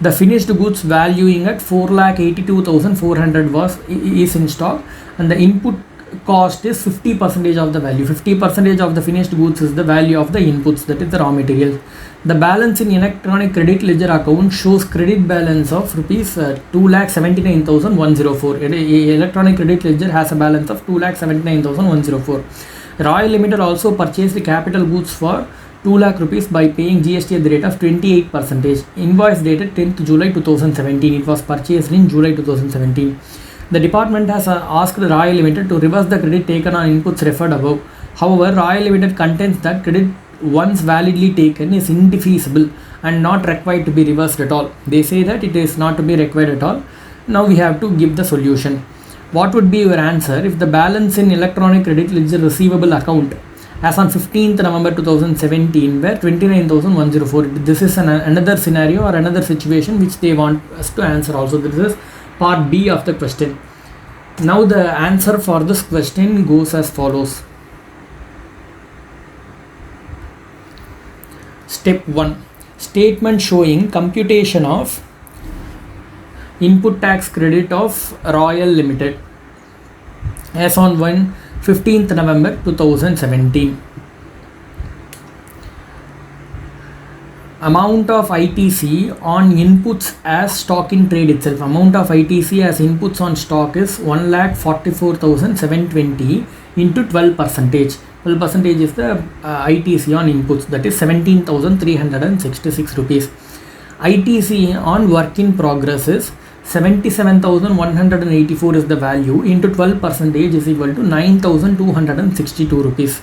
The finished goods valuing at 4,82,400 is in stock, and the input cost is 50% of the value. 50% of the finished goods is the value of the inputs, that is the raw materials. The balance in electronic credit ledger account shows credit balance of rupees 2,79,104. Electronic credit ledger has a balance of 2,79,104. Royal Limited also purchased the capital goods for 2 lakh rupees by paying GST at the rate of 28%. Invoice dated 10th July 2017. It was purchased in July 2017. The department has asked Royal Limited to reverse the credit taken on inputs referred above. However, Royal Limited contends that credit once validly taken is indefeasible and not required to be reversed at all. They say that it is not to be required at all. Now we have to give the solution. What would be your answer if the balance in electronic credit ledger receivable account as on 15th November 2017 were 29,104? This is another scenario or another situation which they want us to answer also. This is part B of the question. Now the answer for this question goes as follows. Step 1. Statement showing computation of input tax credit of Royal Limited as on 15th November 2017. Amount of ITC on inputs as stock in trade itself. Amount of ITC as inputs on stock is 1,44,720 into 12%. 12% is the ITC on inputs, that is 17,366 rupees. ITC on work in progress is 77,184 is the value into 12% is equal to 9,262 rupees.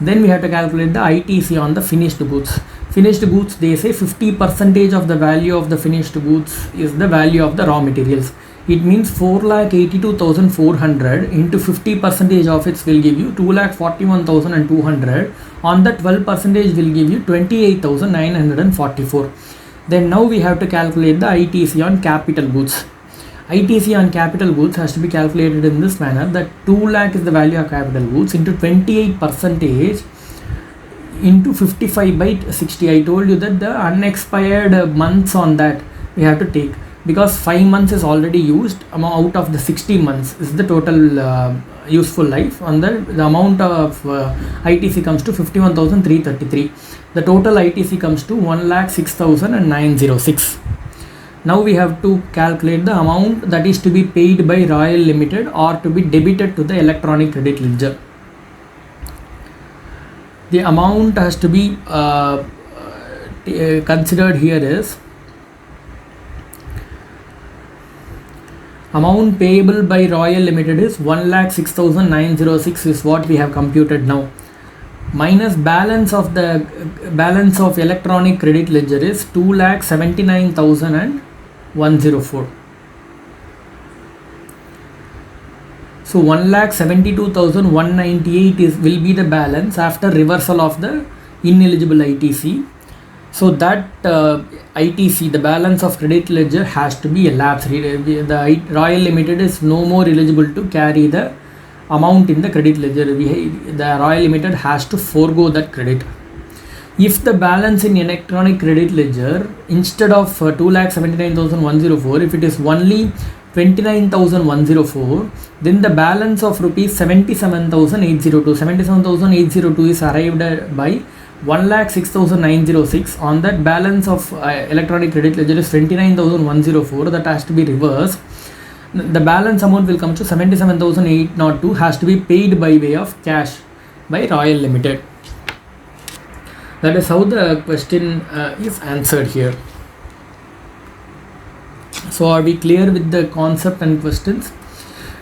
Then we have to calculate the ITC on the finished goods. Finished goods, they say 50% of the value of the finished goods is the value of the raw materials. It means 4,82,400 into 50% of it will give you 2,41,200. On the 12% will give you 28,944. Then now we have to calculate the ITC on capital goods. ITC on capital goods has to be calculated in this manner, that 2 lakh is the value of capital goods into 28% into 55 by 60. I told you that the unexpired months on that we have to take, because 5 months is already used out of the 60 months is the total useful life. On the amount of ITC comes to 51,333. The total ITC comes to 1,06,906. Now we have to calculate the amount that is to be paid by Royal Limited or to be debited to the electronic credit ledger. The amount has to be considered here is amount payable by Royal Limited is 1,06,906 is what we have computed now, minus balance of electronic credit ledger is 2,79,104. So 1,72,198 will be the balance after reversal of the ineligible ITC. So that ITC, the balance of credit ledger, has to be elapsed. The Royal Limited is no more eligible to carry the amount in the credit ledger. The Royal Limited has to forego that credit. If the balance in electronic credit ledger instead of 2,79,104, if it is only 29,104, then the balance of rupees 77,802. 77,802 is arrived at by 1,06,906. On that balance of electronic credit ledger is 29,104. That has to be reversed. The balance amount will come to 77,802, has to be paid by way of cash by Royal Limited. That is how the question is answered here. So are we clear with the concept and questions?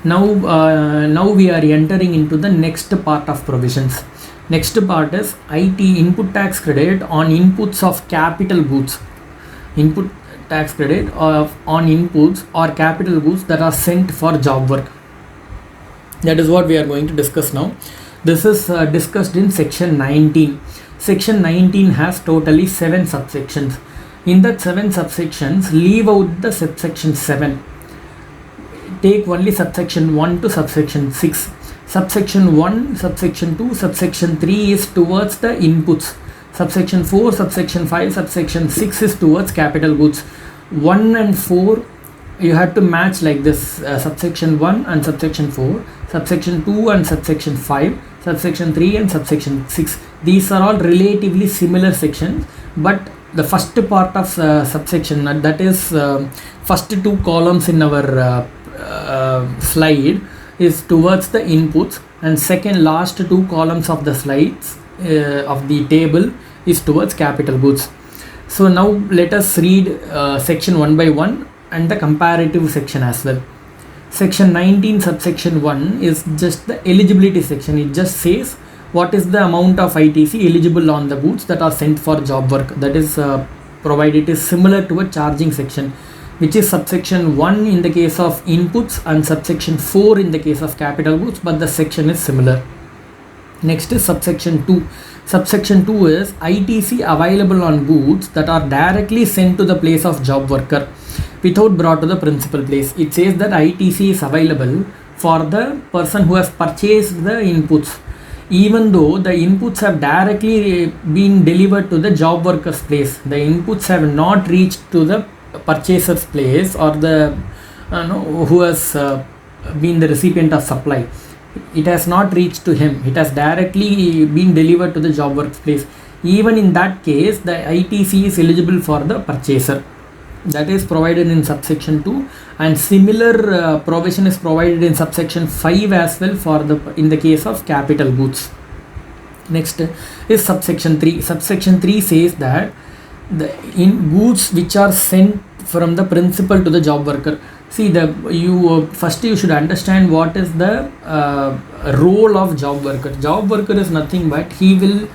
Now we are entering into the next part of provisions. Next part is IT, input tax credit on inputs of capital goods. Input tax credit on inputs or capital goods that are sent for job work. That is what we are going to discuss now. This is discussed in section 19. Section 19 has totally 7 subsections. In that 7 subsections, leave out the subsection 7. Take only subsection 1 to subsection 6. Subsection 1, subsection 2, subsection 3 is towards the inputs. Subsection 4, subsection 5, subsection 6 is towards capital goods. 1 and 4 you have to match like this, subsection 1 and subsection 4, subsection 2 and subsection 5, subsection 3 and subsection 6. These are all relatively similar sections, but the first part of subsection, that is first 2 columns in our slide, is towards the inputs, and second last 2 columns of the slides of the table is towards capital goods. So now let us read section one by one and the comparative section as well. Section 19 subsection 1 is just the eligibility section. It just says what is the amount of ITC eligible on the goods that are sent for job work. That is provided. It is similar to a charging section, which is subsection 1 in the case of inputs and subsection 4 in the case of capital goods, but the section is similar. Next is subsection 2. Subsection 2 is ITC available on goods that are directly sent to the place of job worker without brought to the principal place. It says that ITC is available for the person who has purchased the inputs, even though the inputs have directly been delivered to the job worker's place. The inputs have not reached to the purchaser's place or the who has been the recipient of supply. It has not reached to him. It has directly been delivered to the job worker's place. Even in that case, the ITC is eligible for the purchaser. That is provided in subsection 2, and similar provision is provided in subsection 5 as well for in the case of capital goods. Next is subsection 3. Subsection 3 says that in goods which are sent from the principal to the job worker. See, first you should understand what is the role of job worker. Job worker is nothing but he will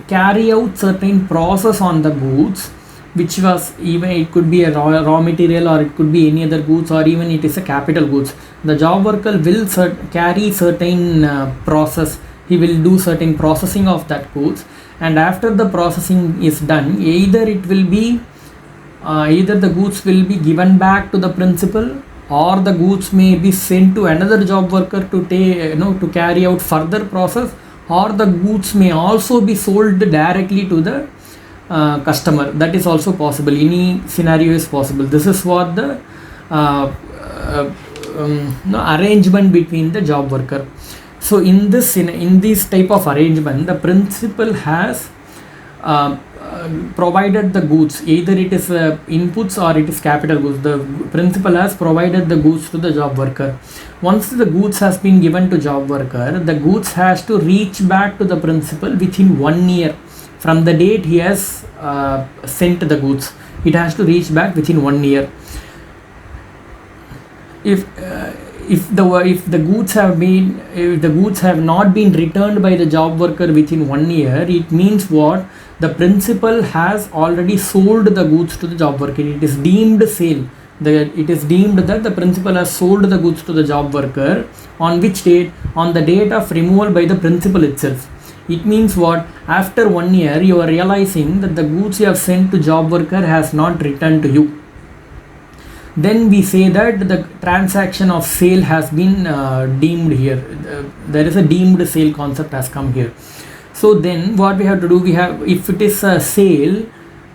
carry out certain process on the goods, which was, even it could be a raw material, or it could be any other goods, or even it is a capital goods. The job worker will carry certain process. He will do certain processing of that goods, and after the processing is done, either the goods will be given back to the principal, or the goods may be sent to another job worker to carry out further process, or the goods may also be sold directly to the customer. That is also possible. Any scenario is possible. This is what the arrangement between the job worker. So in this type of arrangement, the principal has provided the goods, either it is inputs or it is capital goods. The principal has provided the goods to the job worker. Once the goods has been given to job worker, the goods has to reach back to the principal within 1 year from the date he has sent the goods. It has to reach back within 1 year. If the goods have not been returned by the job worker within 1 year, it means what? The principal has already sold the goods to the job worker. It is deemed sale. It is deemed that the principal has sold the goods to the job worker. On which date? On the date of removal by the principal itself. It means what? After 1 year, you are realizing that the goods you have sent to job worker has not returned to you. Then we say that the transaction of sale has been deemed here. There is a deemed sale concept has come here. So then what we have to do, if it is a sale,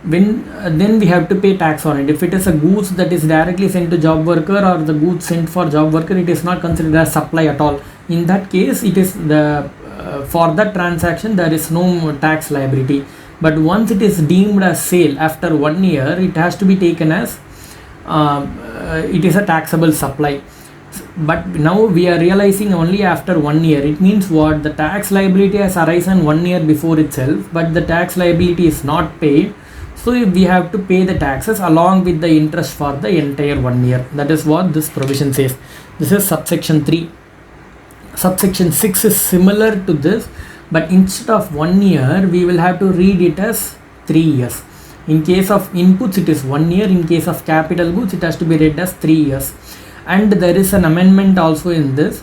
then we have to pay tax on it. If it is a goods that is directly sent to job worker, or the goods sent for job worker, it is not considered as supply at all. In that case, it is for that transaction there is no tax liability. But once it is deemed as sale after 1 year, it has to be taken as it is a taxable supply. But now we are realizing only after 1 year. It means what? The tax liability has arisen 1 year before itself, but the tax liability is not paid. So we have to pay the taxes along with the interest for the entire 1 year. That is what this provision says. This is subsection 3. Subsection 6 is similar to this, but instead of 1 year, we will have to read it as 3 years. In case of inputs, it is 1 year. In case of capital goods, it has to be read as 3 years. And there is an amendment also in this.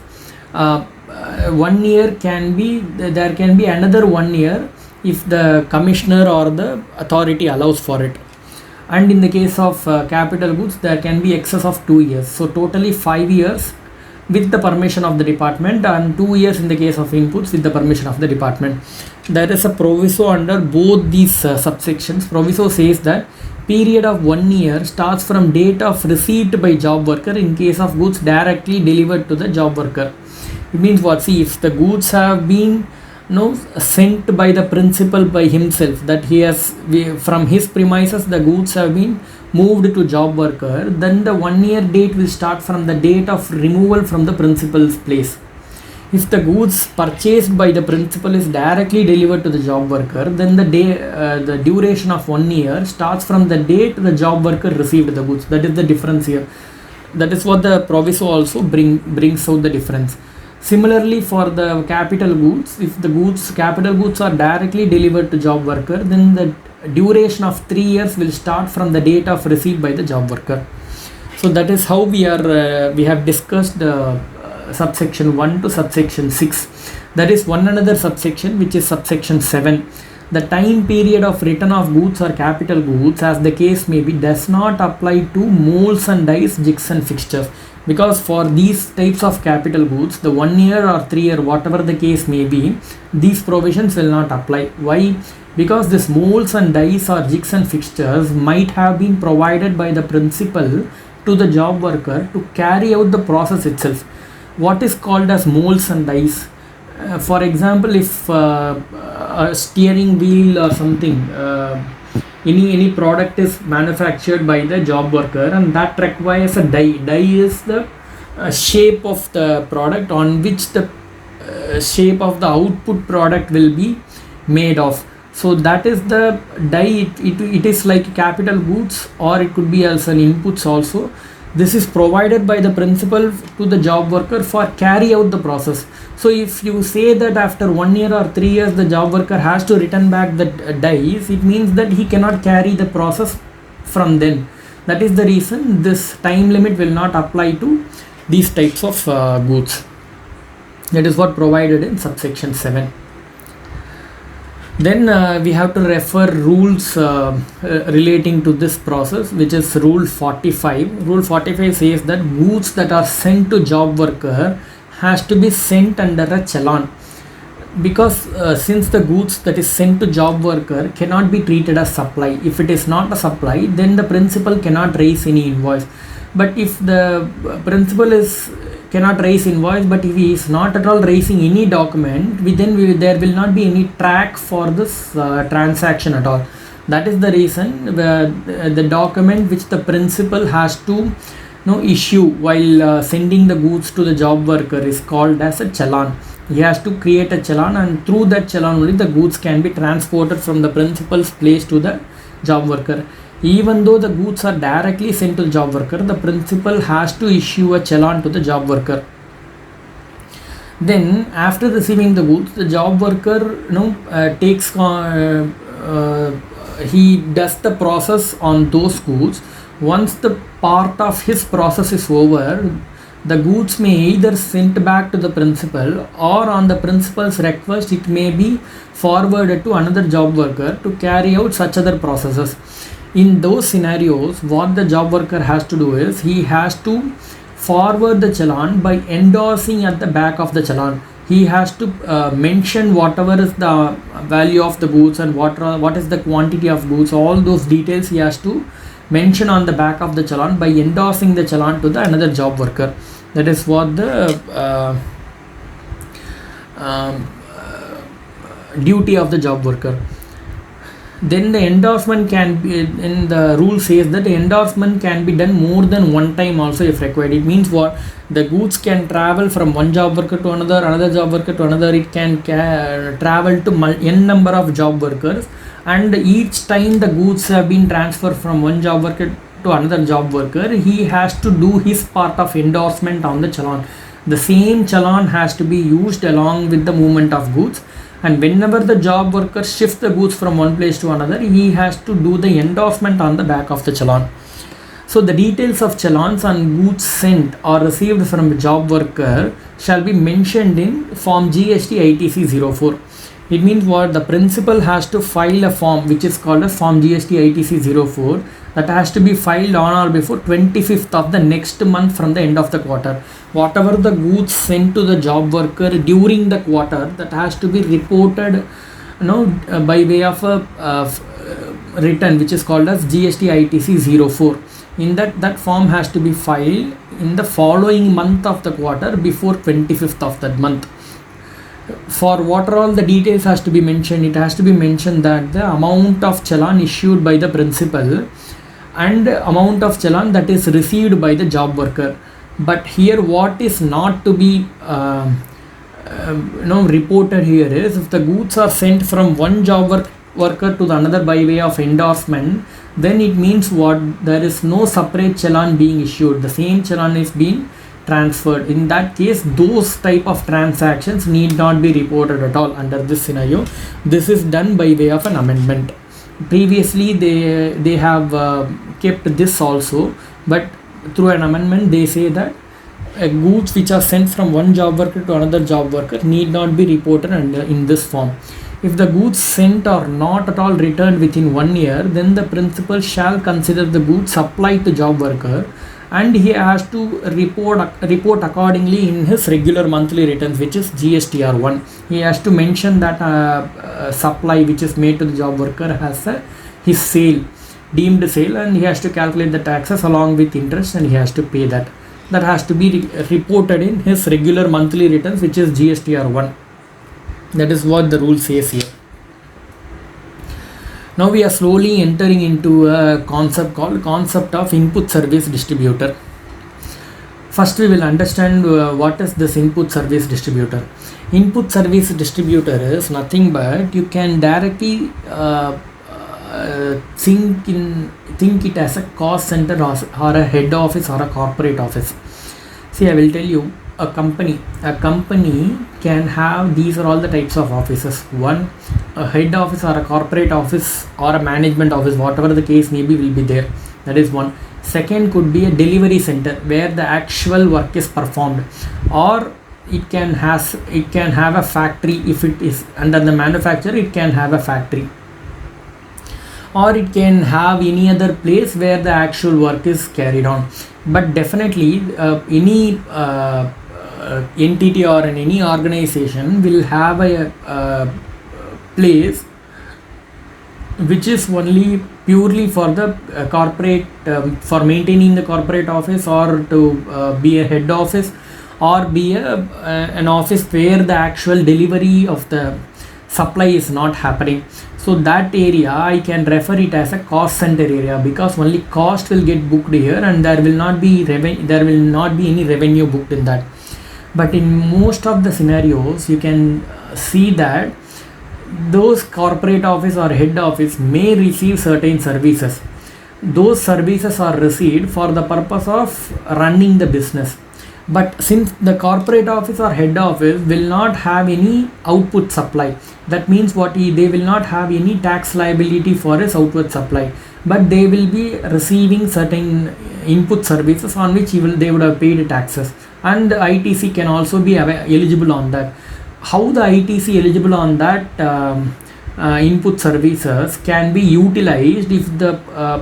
1 year there can be another 1 year if the commissioner or the authority allows for it. And in the case of capital goods, there can be excess of 2 years. So totally 5 years with the permission of the department, and 2 years in the case of inputs with the permission of the department. There is a proviso under both these subsections. Proviso says that period of 1 year starts from date of receipt by job worker in case of goods directly delivered to the job worker. It means what? See, if the goods have been sent by the principal by himself, that from his premises the goods have been moved to job worker, then the 1 year date will start from the date of removal from the principal's place. If the goods purchased by the principal is directly delivered to the job worker, then the duration of 1 year starts from the date the job worker received the goods. That is the difference here. That is what the proviso also brings out the difference. Similarly, for the capital goods, if the capital goods are directly delivered to job worker, then the duration of 3 years will start from the date of receipt by the job worker. So that is how we have discussed subsection 1 to subsection 6. There is one another subsection which is subsection 7. The time period of return of goods or capital goods, as the case may be, does not apply to molds and dies, jigs and fixtures, because for these types of capital goods, the 1 year or 3 year, whatever the case may be, these provisions will not apply. Why? Because this molds and dies or jigs and fixtures might have been provided by the principal to the job worker to carry out the process itself. What is called as molds and dies? For example, if a steering wheel or something, any product is manufactured by the job worker, and that requires a die. Die is the shape of the product on which the shape of the output product will be made of. So that is the die. It is like capital goods, or it could be as an inputs also. This is provided by the principal to the job worker for carry out the process. So if you say that after 1 year or 3 years the job worker has to return back the dies, it means that he cannot carry the process from then. That is the reason this time limit will not apply to these types of goods. That is what provided in subsection 7. Then we have to refer rules relating to this process, which is rule 45. Rule 45 says that goods that are sent to job worker has to be sent under a challan, because since the goods that is sent to job worker cannot be treated as supply. If it is not a supply, then the principal cannot raise any invoice. But if the principal cannot raise invoice, but if he is not at all raising any document, there will not be any track for this transaction at all. That is the reason the document which the principal has to issue while sending the goods to the job worker is called as a challan. He has to create a challan, and through that challan only the goods can be transported from the principal's place to the job worker. Even though the goods are directly sent to the job worker, the principal has to issue a challan to the job worker. Then after receiving the goods, the job worker he does the process on those goods. Once the part of his process is over, the goods may either sent back to the principal, or on the principal's request it may be forwarded to another job worker to carry out such other processes. In those scenarios, what the job worker has to do is he has to forward the challan by endorsing at the back of the challan. He has to mention whatever is the value of the goods and what is the quantity of goods. All those details he has to mention on the back of the challan by endorsing the challan to the another job worker. That is what the duty of the job worker. Then the endorsement can be, in the rule says that the endorsement can be done more than one time also if required. It means what? The goods can travel from one job worker to another job worker to another. It can travel to n number of job workers, and each time the goods have been transferred from one job worker to another job worker, he has to do his part of endorsement on the challan. The same challan has to be used along with the movement of goods, and whenever the job worker shifts the goods from one place to another, he has to do the endorsement on the back of the challan. So the details of challans on goods sent or received from a job worker shall be mentioned in form GST ITC 04. It means what? The principal has to file a form which is called as form GST ITC 04, that has to be filed on or before 25th of the next month from the end of the quarter. Whatever the goods sent to the job worker during the quarter, that has to be reported by way of a return which is called as GST ITC 04. In that form has to be filed in the following month of the quarter before 25th of that month. For what are all the details has to be mentioned, it has to be mentioned that the amount of challan issued by the principal and amount of challan that is received by the job worker. But here what is not to be reported here is, if the goods are sent from one job worker to the another by way of endorsement, then it means what? There is no separate challan being issued, the same challan is being transferred. In that case, those type of transactions need not be reported at all under this scenario. This is done by way of an amendment. Previously they have kept this also, but through an amendment they say that goods which are sent from one job worker to another job worker need not be reported in this form. If the goods sent are not at all returned within 1 year, then the principal shall consider the goods supplied to job worker, and he has to report accordingly in his regular monthly returns, which is GSTR1. He has to mention that supply which is made to the job worker has his sale, deemed sale, and he has to calculate the taxes along with interest, and he has to pay that. That has to be reported in his regular monthly returns, which is GSTR1. That is what the rule says here. Now we are slowly entering into a concept called concept of input service distributor. First we will understand what is this input service distributor. Input service distributor is nothing but you can directly think it as a cost center or a head office or a corporate office. See, I will tell you, a company can have, these are all the types of offices. One, a head office or a corporate office or a management office, whatever the case may be, will be there. That is one. Second could be a delivery center where the actual work is performed, or it can have a factory. If it is under the manufacturer, it can have a factory, or it can have any other place where the actual work is carried on. But definitely any entity or any organization will have a place which is only purely for the corporate, for maintaining the corporate office, or to be a head office, or be an office where the actual delivery of the supply is not happening. So that area I can refer it as a cost center area, because only cost will get booked here, and there will not be any revenue booked in that. But in most of the scenarios you can see that those corporate office or head office may receive certain services. Those services are received for the purpose of running the business. But since the corporate office or head office will not have any output supply, that means they will not have any tax liability for its output supply, but they will be receiving certain input services on which they would have paid taxes, and the ITC can also be eligible on that. How the ITC eligible on that input services can be utilized if the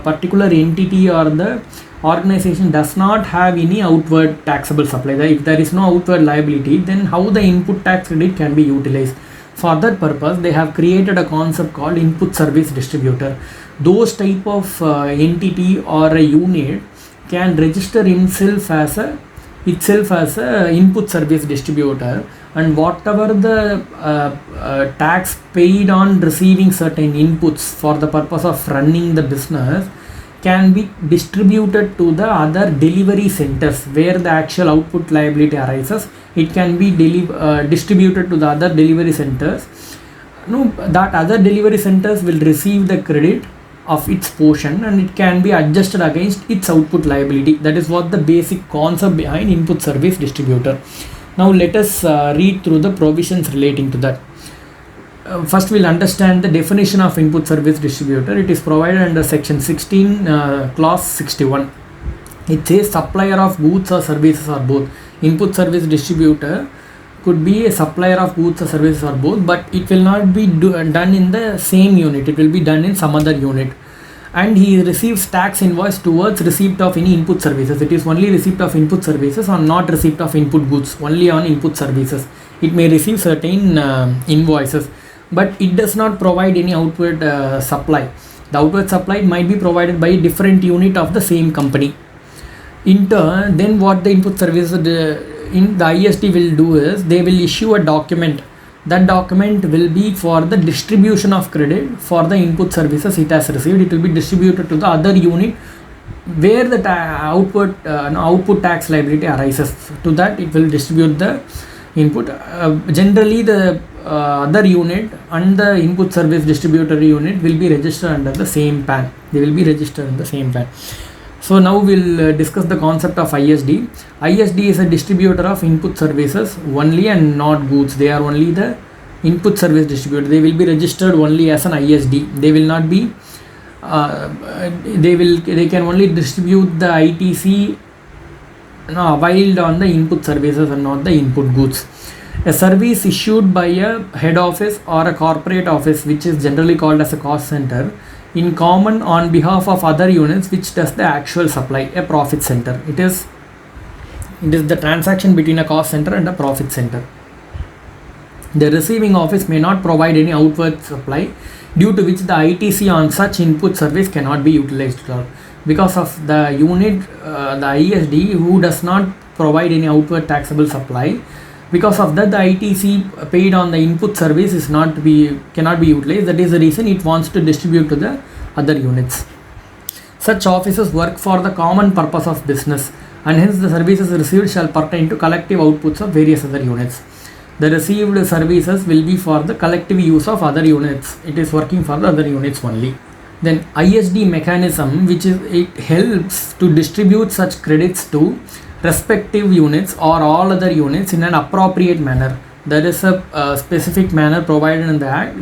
particular entity or the organization does not have any outward taxable supply. If there is no outward liability, then how the input tax credit can be utilized? For that purpose, they have created a concept called input service distributor. Those type of entity or a unit can register itself as a input service distributor, and whatever the tax paid on receiving certain inputs for the purpose of running the business can be distributed to the other delivery centers where the actual output liability arises. It can be distributed to the other delivery centers. That other delivery centers will receive the credit of its portion, and it can be adjusted against its output liability. That is what the basic concept behind input service distributor. Now let us read through the provisions relating to that. First we'll understand the definition of input service distributor. It is provided under section 16 clause 61. It says supplier of goods or services or both. Input service distributor could be a supplier of goods or services or both, but it will not be done in the same unit. It will be done in some other unit, and he receives tax invoice towards receipt of any input services. It is only receipt of input services, or not receipt of input goods, only on input services. It may receive certain invoices, but it does not provide any outward supply. The outward supply might be provided by a different unit of the same company. In turn, then what the input service in the ISD will do is they will issue a document. That document will be for the distribution of credit for the input services it has received. It will be distributed to the other unit where the output tax liability arises. To that it will distribute the input. Generally the other unit and the input service distributor unit will be registered under the same PAN. They will be registered in the same PAN. So now we'll discuss the concept of ISD. ISD is a distributor of input services only and not goods. They are only the input service distributor. They will be registered only as an ISD. They will not be they can only distribute the ITC availed on the input services and not the input goods. A service issued by a head office or a corporate office, which is generally called as a cost center, in common on behalf of other units which does the actual supply, a profit center. It is the transaction between a cost center and a profit center. The receiving office may not provide any outward supply, due to which the ITC on such input service cannot be utilized at all. Because of the unit, the ISD, who does not provide any outward taxable supply, because of that the ITC paid on the input service cannot be utilized. That is the reason it wants to distribute to the other units. Such offices work for the common purpose of business, and hence the services received shall pertain to collective outputs of various other units. The received services will be for the collective use of other units. It is working for the other units only. Then ISD mechanism, it helps to distribute such credits to respective units or all other units in an appropriate manner. There is a specific manner provided in the Act.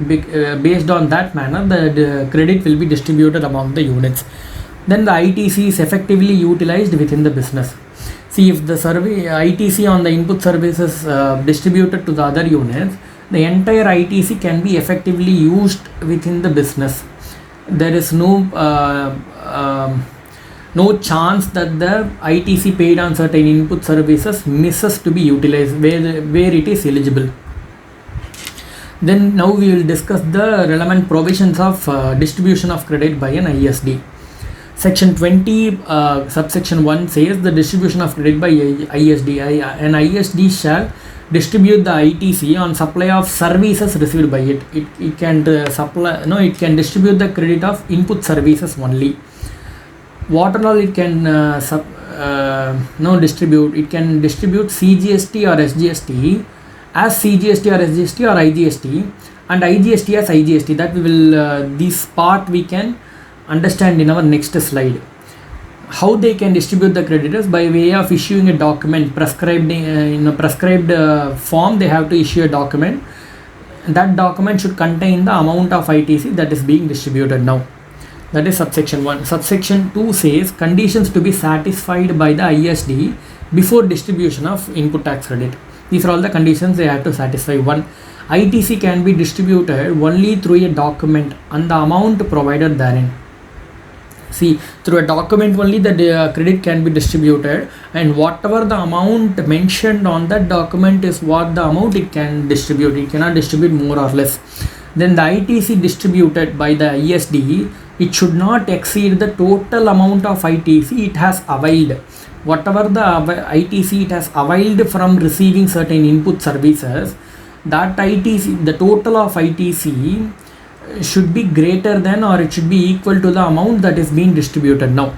Based on that manner, the credit will be distributed among the units. Then the ITC is effectively utilized within the business. See, if the ITC on the input services distributed to the other units, the entire ITC can be effectively used within the business. There is no chance that the ITC paid on certain input services misses to be utilized where it is eligible. Then now we will discuss the relevant provisions of distribution of credit by an ISD. Section 20 subsection 1 says the distribution of credit by ISD. An ISD shall distribute the ITC on supply of services received by it. It can distribute the credit of input services only. What all it can distribute? It can distribute CGST or SGST as CGST or SGST or IGST, and IGST as IGST. That we will this part we can understand in our next slide. How they can distribute the creditors? By way of issuing a document prescribed in a prescribed form. They have to issue a document. That document should contain the amount of ITC that is being distributed now. That is subsection 1. Subsection 2 says conditions to be satisfied by the ISD before distribution of input tax credit. These are all the conditions they have to satisfy. 1. ITC can be distributed only through a document and the amount provided therein. See, through a document only the credit can be distributed, and whatever the amount mentioned on that document is what the amount it can distribute. It cannot distribute more or less. Then the ITC distributed by the ISD, it should not exceed the total amount of ITC it has availed. Whatever the ITC it has availed from receiving certain input services, that ITC, the total of ITC should be greater than or it should be equal to the amount that is being distributed now.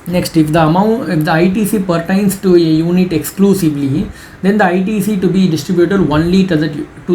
Next, if the ITC pertains to a unit exclusively, then the ITC to be distributed only to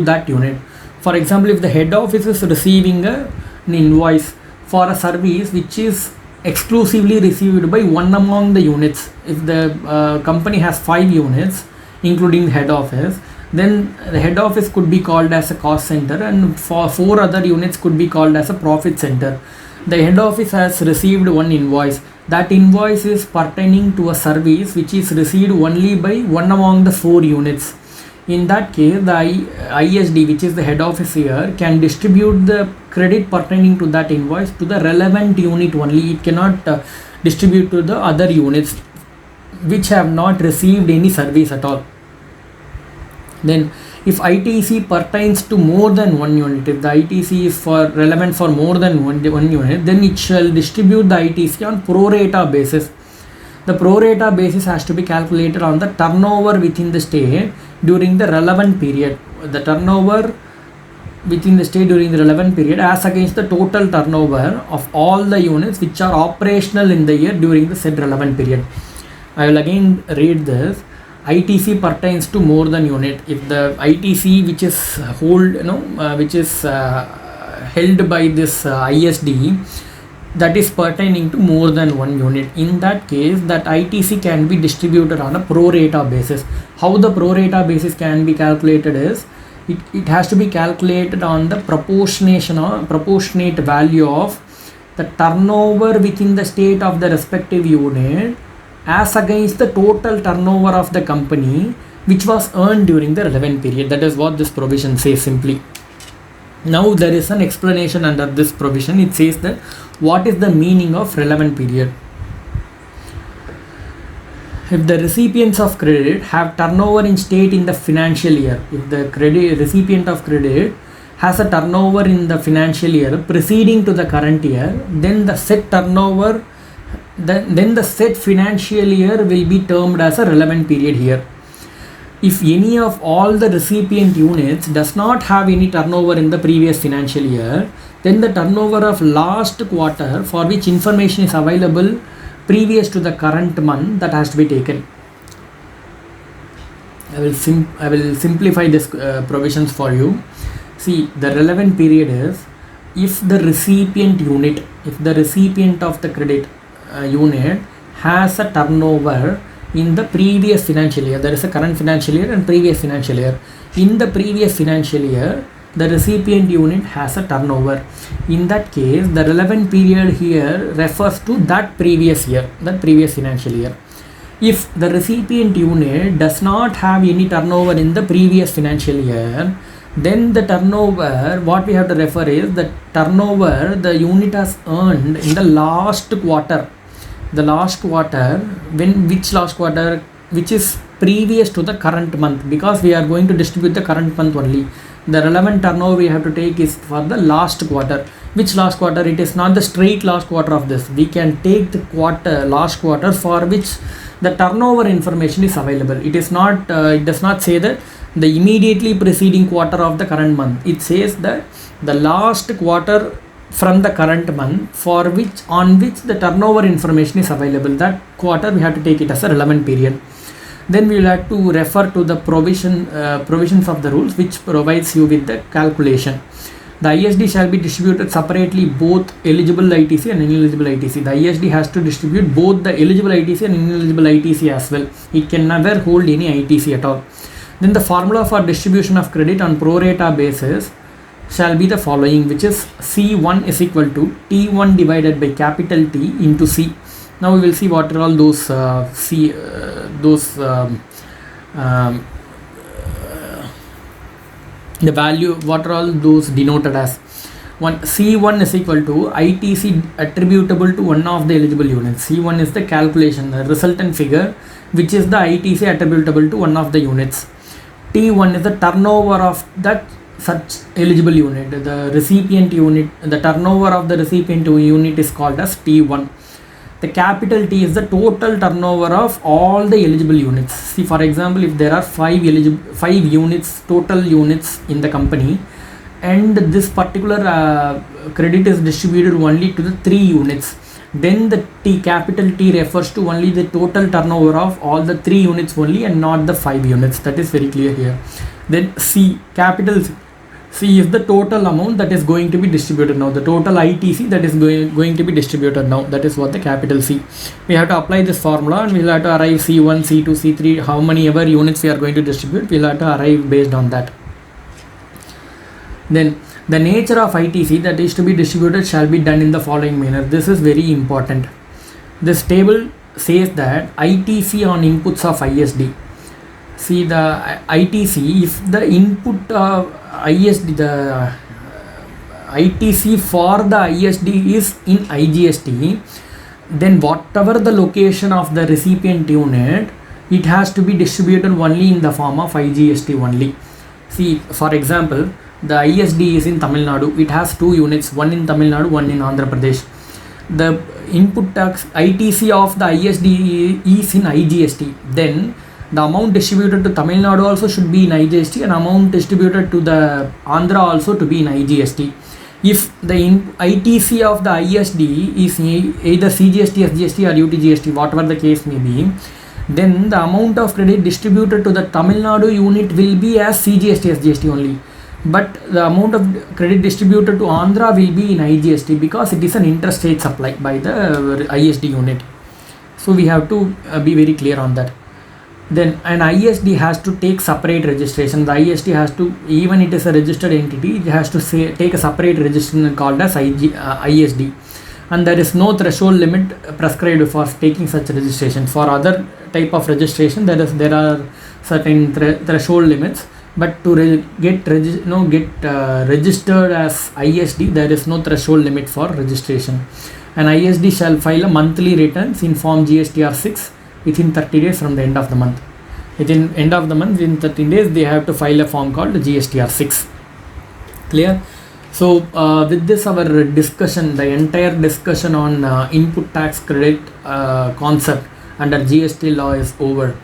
that unit. For example, if the head office is receiving an invoice for a service which is exclusively received by one among the units, if the company has 5 units including the head office, then the head office could be called as a cost center, and for 4 other units could be called as a profit center. The head office has received one invoice. That invoice is pertaining to a service which is received only by one among the 4 units. In that case, the ISD, which is the head office here, can distribute the credit pertaining to that invoice to the relevant unit only. It cannot distribute to the other units which have not received any service at all. Then if ITC pertains to more than one unit, if the ITC is relevant for more than one unit, then it shall distribute the ITC on pro rata basis. The pro rata basis has to be calculated on the turnover within the state during the relevant period. The turnover within the state during the relevant period as against the total turnover of all the units which are operational in the year during the said relevant period. I will again read this. ITC pertains to more than unit. If the ITC which is which is held by this ISD, that is pertaining to more than one unit, in that case that ITC can be distributed on a pro rata basis. How the pro rata basis can be calculated is, it has to be calculated on the proportionate value of the turnover within the state of the respective unit as against the total turnover of the company which was earned during the relevant period. That is what this provision says simply. Now there is an explanation under this provision. It says that what is the meaning of relevant period. If the recipients of credit have turnover in state in the financial year, if the recipient of credit has a turnover in the financial year preceding to the current year, then the said turnover, then the said financial year will be termed as a relevant period here. If any of all the recipient units does not have any turnover in the previous financial year, then the turnover of last quarter for which information is available previous to the current month, that has to be taken. I will simplify this provisions for you. See, the relevant period is if the recipient of the credit unit has a turnover in the previous financial year. There is a current financial year and previous financial year. In the previous financial year, the recipient unit has a turnover. In that case, the relevant period here refers to that previous year, that previous financial year. If the recipient unit does not have any turnover in the previous financial year, then the turnover, what we have to refer is the turnover the unit has earned in the last quarter. The last quarter, which is previous to the current month, because we are going to distribute the current month only. The relevant turnover we have to take is for the last quarter. Which last quarter? It is not the straight last quarter of this. We can take the last quarter for which the turnover information is available. It is not. It does not say that the immediately preceding quarter of the current month. It says that the last quarter from the current month on which the turnover information is available. That quarter we have to take it as a relevant period. Then we will have to refer to the provisions of the rules which provides you with the calculation. The ISD shall be distributed separately both eligible ITC and ineligible ITC. The ISD has to distribute both the eligible ITC and ineligible ITC as well. It can never hold any ITC at all. Then the formula for distribution of credit on pro rata basis shall be the following, which is C1 is equal to T1 divided by capital T into C. Now we will see what are all those the value, what are all those denoted as. C1 is equal to ITC attributable to one of the eligible units. C1 is the calculation, the resultant figure, which is the ITC attributable to one of the units. T1 is the turnover of that such eligible unit. The recipient unit, the turnover of the recipient unit is called as T1. The capital T is the total turnover of all the eligible units. See, for example, if there are 5 units, total units in the company, and this particular credit is distributed only to the 3 units, then the capital T refers to only the total turnover of all the 3 units only and not the 5 units. That is very clear here. Then C, capital C is the total amount that is going to be distributed now, the total ITC that is going to be distributed now. That is what the capital C. We have to apply this formula and we will have to arrive C1, C2, C3, how many ever units we are going to distribute, we will have to arrive based on that. Then the nature of ITC that is to be distributed shall be done in the following manner. This is very important. This table says that ITC on inputs of ISD. See, the ITC, if the input ISD, the ITC for the ISD is in IGST, then whatever the location of the recipient unit, it has to be distributed only in the form of IGST only. See, for example, the ISD is in Tamil Nadu. It has 2 units, one in Tamil Nadu, one in Andhra Pradesh. The input tax ITC of the ISD is in IGST. Then the amount distributed to Tamil Nadu also should be in IGST, and amount distributed to the Andhra also to be in IGST. If the ITC of the ISD is either CGST, SGST or UTGST, whatever the case may be, then the amount of credit distributed to the Tamil Nadu unit will be as CGST, SGST only. But the amount of credit distributed to Andhra will be in IGST because it is an interstate supply by the ISD unit. So we have to be very clear on that. Then an ISD has to take separate registration. The ISD has to, even it is a registered entity, it has to take a separate registration called as ISD. And there is no threshold limit prescribed for taking such registration. For other type of registration, there are certain threshold limits. But to get registered as ISD, there is no threshold limit for registration. An ISD shall file a monthly returns in form GSTR 6 within 30 days from the end of the month. Within end of the month, in 13 days, they have to file a form called GSTR 6. Clear? So with this, our discussion, the entire discussion on input tax credit concept under GST law is over.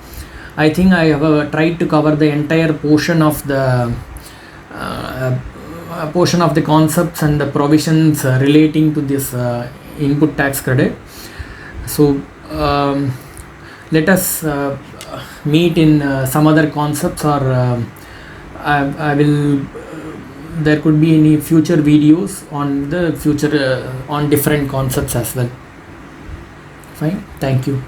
I think I have tried to cover the entire portion of the concepts and the provisions relating to this input tax credit. So let us meet in some other concepts, or I will there could be any future videos on the future on different concepts as well. Fine, thank you.